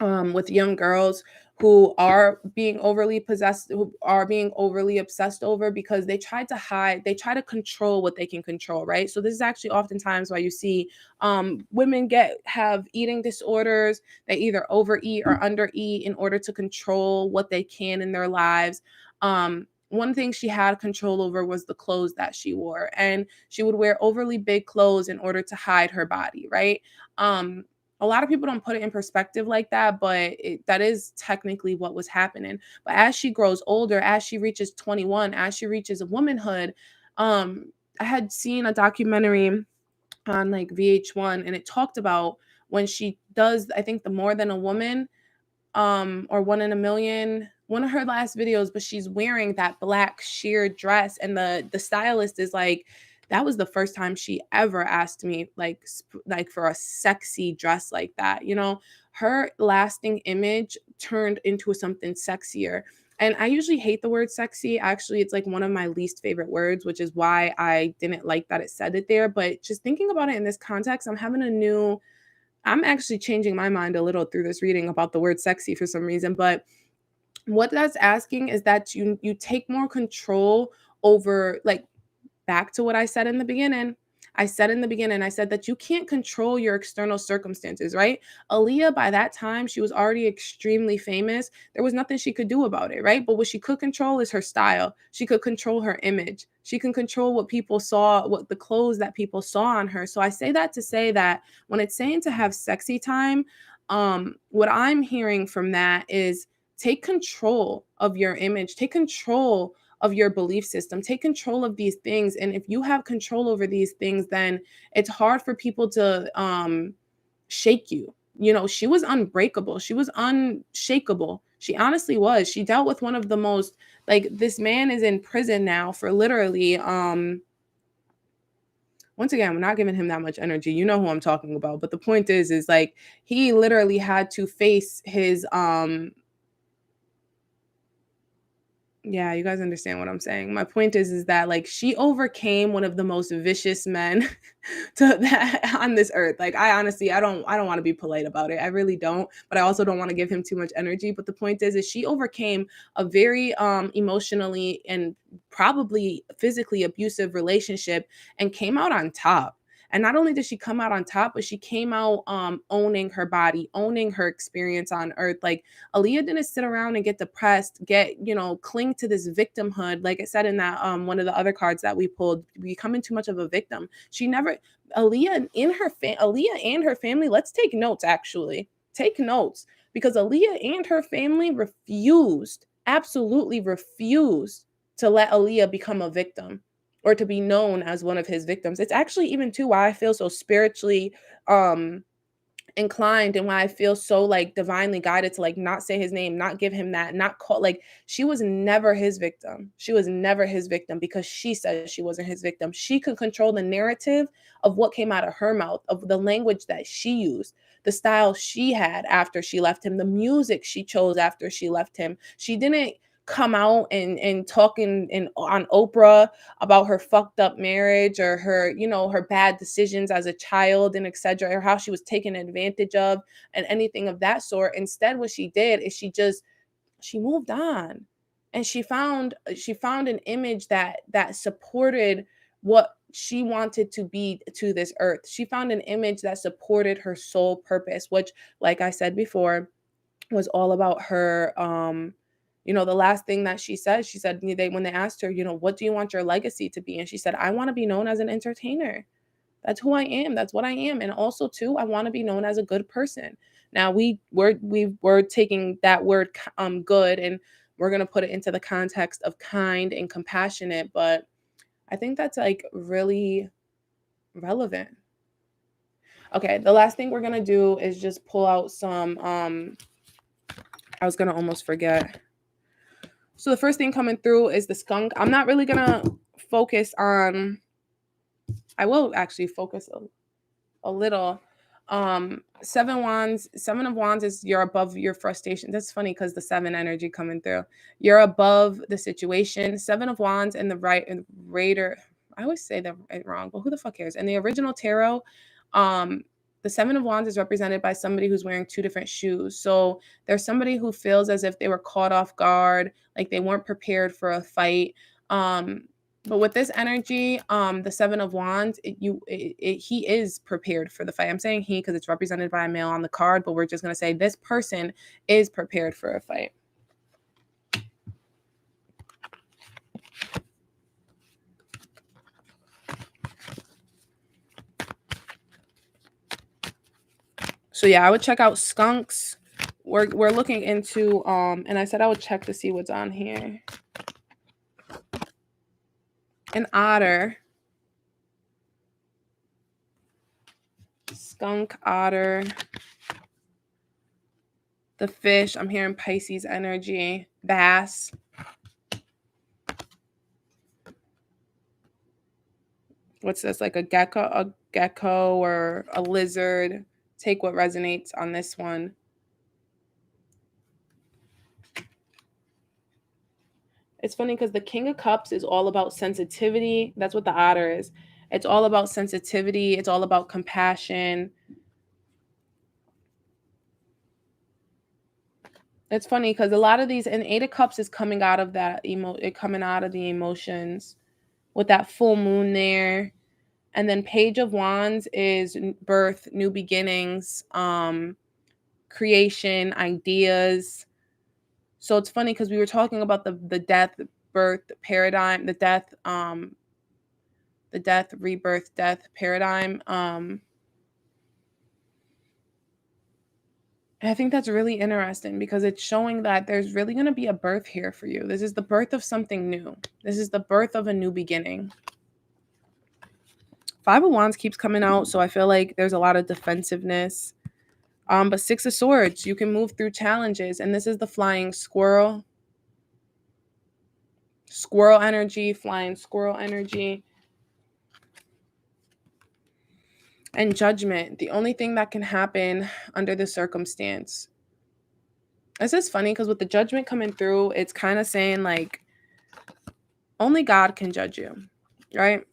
with young girls who are being overly possessed, who are being overly obsessed over because they try to hide, they try to control what they can control, right? So this is actually oftentimes why you see women have eating disorders. They either overeat or undereat in order to control what they can in their lives. One thing she had control over was the clothes that she wore, and she would wear overly big clothes in order to hide her body, right? A lot of people don't put it in perspective like that, but that is technically what was happening. But as she grows older, as she reaches 21, as she reaches womanhood, I had seen a documentary on like VH1, and it talked about when she does, I think, the More Than a Woman, or One in a Million, one of her last videos, but she's wearing that black sheer dress, and the stylist is like, that was the first time she ever asked me like for a sexy dress like that. Her lasting image turned into something sexier. And I usually hate the word sexy. Actually, it's like one of my least favorite words, which is why I didn't like that it said it there. But just thinking about it in this context, I'm actually changing my mind a little through this reading about the word sexy for some reason. But what that's asking is that you take more control over, like, back to what I said in the beginning. I said that you can't control your external circumstances, right? Aaliyah, by that time, she was already extremely famous. There was nothing she could do about it, right? But what she could control is her style. She could control her image. She can control what people saw, what the clothes that people saw on her. So I say that to say that when it's saying to have sexy time, what I'm hearing from that is take control of your image, take control of your belief system. Take control of these things. And if you have control over these things, then it's hard for people to shake you. She was unbreakable. She was unshakable. She honestly was. She dealt with one of the most, like, this man is in prison now for literally once again, I'm not giving him that much energy. You know who I'm talking about. But the point is like he literally had to face his yeah, you guys understand what I'm saying. My point is that, like, she overcame one of the most vicious men to that on this earth. Like, I don't want to be polite about it. I really don't, but I also don't want to give him too much energy. But the point is she overcame a very emotionally and probably physically abusive relationship and came out on top. And not only did she come out on top, but she came out owning her body, owning her experience on earth. Like, Aaliyah didn't sit around and get depressed, cling to this victimhood. Like I said in that one of the other cards that we pulled, becoming too much of a victim. She never Aaliyah and her family, let's take notes actually. Take notes, because Aaliyah and her family absolutely refused to let Aaliyah become a victim or to be known as one of his victims. It's actually even too why I feel so spiritually inclined and why I feel so, like, divinely guided to, like, not say his name, not give him that, not call, like, she was never his victim. She was never his victim because she said she wasn't his victim. She could control the narrative of what came out of her mouth, of the language that she used, the style she had after she left him, the music she chose after she left him. She didn't come out and talking on Oprah about her fucked up marriage or her bad decisions as a child and etc., or how she was taken advantage of and anything of that sort. Instead, what she did is she moved on, and she found an image that supported what she wanted to be to this earth. She found an image that supported her sole purpose, which, like I said before, was all about her. The last thing that she said, when they asked her, what do you want your legacy to be? And she said, I want to be known as an entertainer. That's who I am. That's what I am. And also, too, I want to be known as a good person. Now we're taking that word good, and we're gonna put it into the context of kind and compassionate. But I think that's, like, really relevant. Okay, the last thing we're gonna do is just pull out some. I was gonna almost forget. So the first thing coming through is the skunk. I'm not really gonna focus on. I will actually focus a little. Seven of Wands is you're above your frustration. That's funny because the seven energy coming through. You're above the situation. Seven of Wands and the Raider. I always say that wrong, but who the fuck cares? In the original tarot, the Seven of Wands is represented by somebody who's wearing two different shoes. So there's somebody who feels as if they were caught off guard, like they weren't prepared for a fight. But with this energy, the Seven of Wands, he is prepared for the fight. I'm saying he because it's represented by a male on the card, but we're just going to say this person is prepared for a fight. So yeah, I would check out skunks. We're looking into and I said I would check to see what's on here. An otter. Skunk, otter. The fish. I'm hearing Pisces energy. Bass. What's this? Like a gecko or a lizard. Take what resonates on this one. It's funny because the King of Cups is all about sensitivity. That's what the otter is. It's all about sensitivity. It's all about compassion. It's funny because a lot of these, and Eight of Cups is coming out of that coming out of the emotions with that full moon there. And then Page of Wands is birth, new beginnings, creation, ideas. So it's funny because we were talking about the death, birth paradigm, the death, rebirth, death paradigm. I think that's really interesting because it's showing that there's really going to be a birth here for you. This is the birth of something new. This is the birth of a new beginning. Five of Wands keeps coming out, so I feel like there's a lot of defensiveness. But Six of Swords, you can move through challenges, and this is the flying squirrel. Squirrel energy, flying squirrel energy. And Judgment, the only thing that can happen under the circumstance. This is funny because with the Judgment coming through, it's kind of saying like, only God can judge you, right?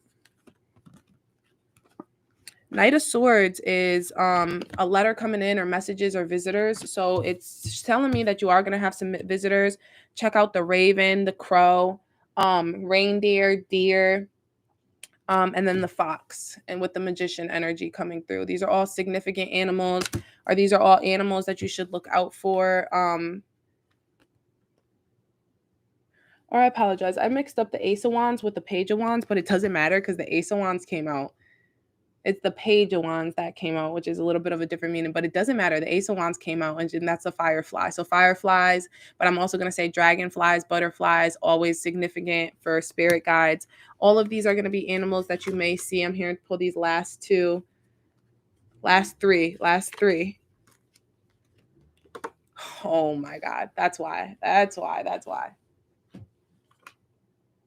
Knight of Swords is a letter coming in or messages or visitors. So it's telling me that you are going to have some visitors. Check out the raven, the crow, reindeer, deer, and then the fox, and with the magician energy coming through. These are all significant animals, or these are all animals that you should look out for. Or I apologize. I mixed up the Ace of Wands with the Page of Wands, but it doesn't matter because the Ace of Wands came out. It's the Page of Wands that came out, which is a little bit of a different meaning, but it doesn't matter. The Ace of Wands came out, and that's a firefly. So fireflies, but I'm also going to say dragonflies, butterflies, always significant for spirit guides. All of these are going to be animals that you may see. I'm here to pull these last three. Oh my God. That's why.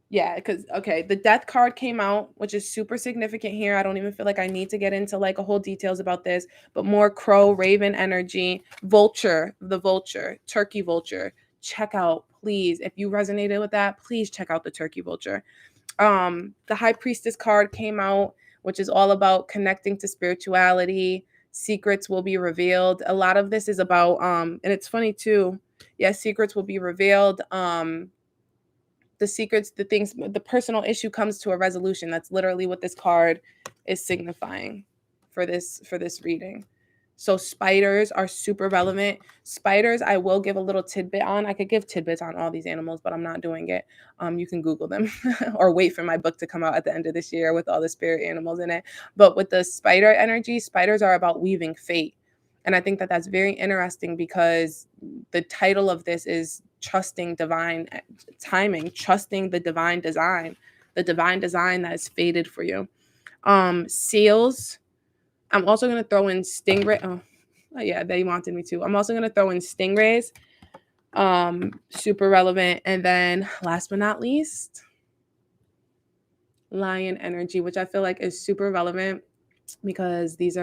Yeah, because okay, the death card came out, which is super significant here. I don't even feel like I need to get into like a whole details about this, but more crow, raven energy, vulture, the vulture, turkey vulture. Check out, please. If you resonated with that, please check out the turkey vulture. The high priestess card came out, which is all about connecting to spirituality. Secrets will be revealed. A lot of this is about and it's funny too. Yes, secrets will be revealed. The secrets, the things, the personal issue comes to a resolution. That's literally what this card is signifying for this reading. So spiders are super relevant. Spiders, I will give a little tidbit on. I could give tidbits on all these animals, but I'm not doing it. You can Google them or wait for my book to come out at the end of this year with all the spirit animals in it. But with the spider energy, spiders are about weaving fate. And I think that that's very interesting because the title of this is trusting divine timing, trusting the divine design that is fated for you. Seals. I'm also going to throw in stingray. Oh, yeah, they wanted me to. I'm also going to throw in stingrays. Super relevant. And then last but not least, lion energy, which I feel like is super relevant because these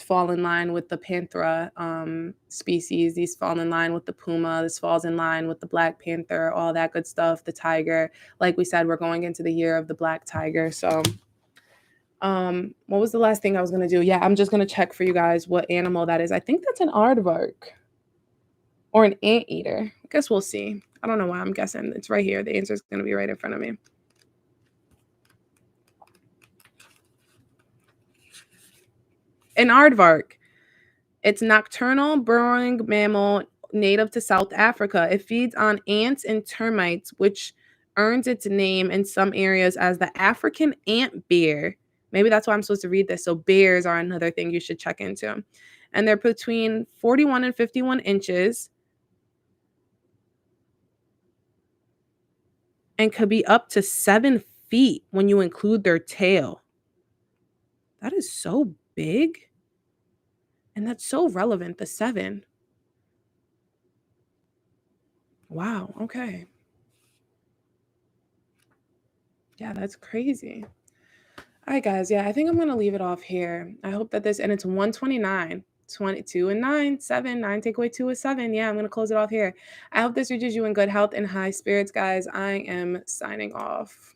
fall in line with the Panthera species. These fall in line with the Puma. This falls in line with the Black Panther, all that good stuff, the tiger. Like we said, we're going into the year of the Black Tiger. So what was the last thing I was going to do? Yeah, I'm just going to check for you guys what animal that is. I think that's an aardvark or an anteater. I guess we'll see. I don't know why I'm guessing. It's right here. The answer is going to be right in front of me. An aardvark. It's nocturnal burrowing mammal native to South Africa. It feeds on ants and termites, which earns its name in some areas as the African ant bear. Maybe that's why I'm supposed to read this. So bears are another thing you should check into. And they're between 41 and 51 inches and could be up to 7 feet when you include their tail. That is so big. And that's so relevant, the 7. Wow, okay. Yeah, that's crazy. All right, guys. Yeah, I think I'm gonna leave it off here. I hope that this and it's 129. 22 and 9, 7, 9 take away 2 is 7. Yeah, I'm gonna close it off here. I hope this reaches you in good health and high spirits, guys. I am signing off.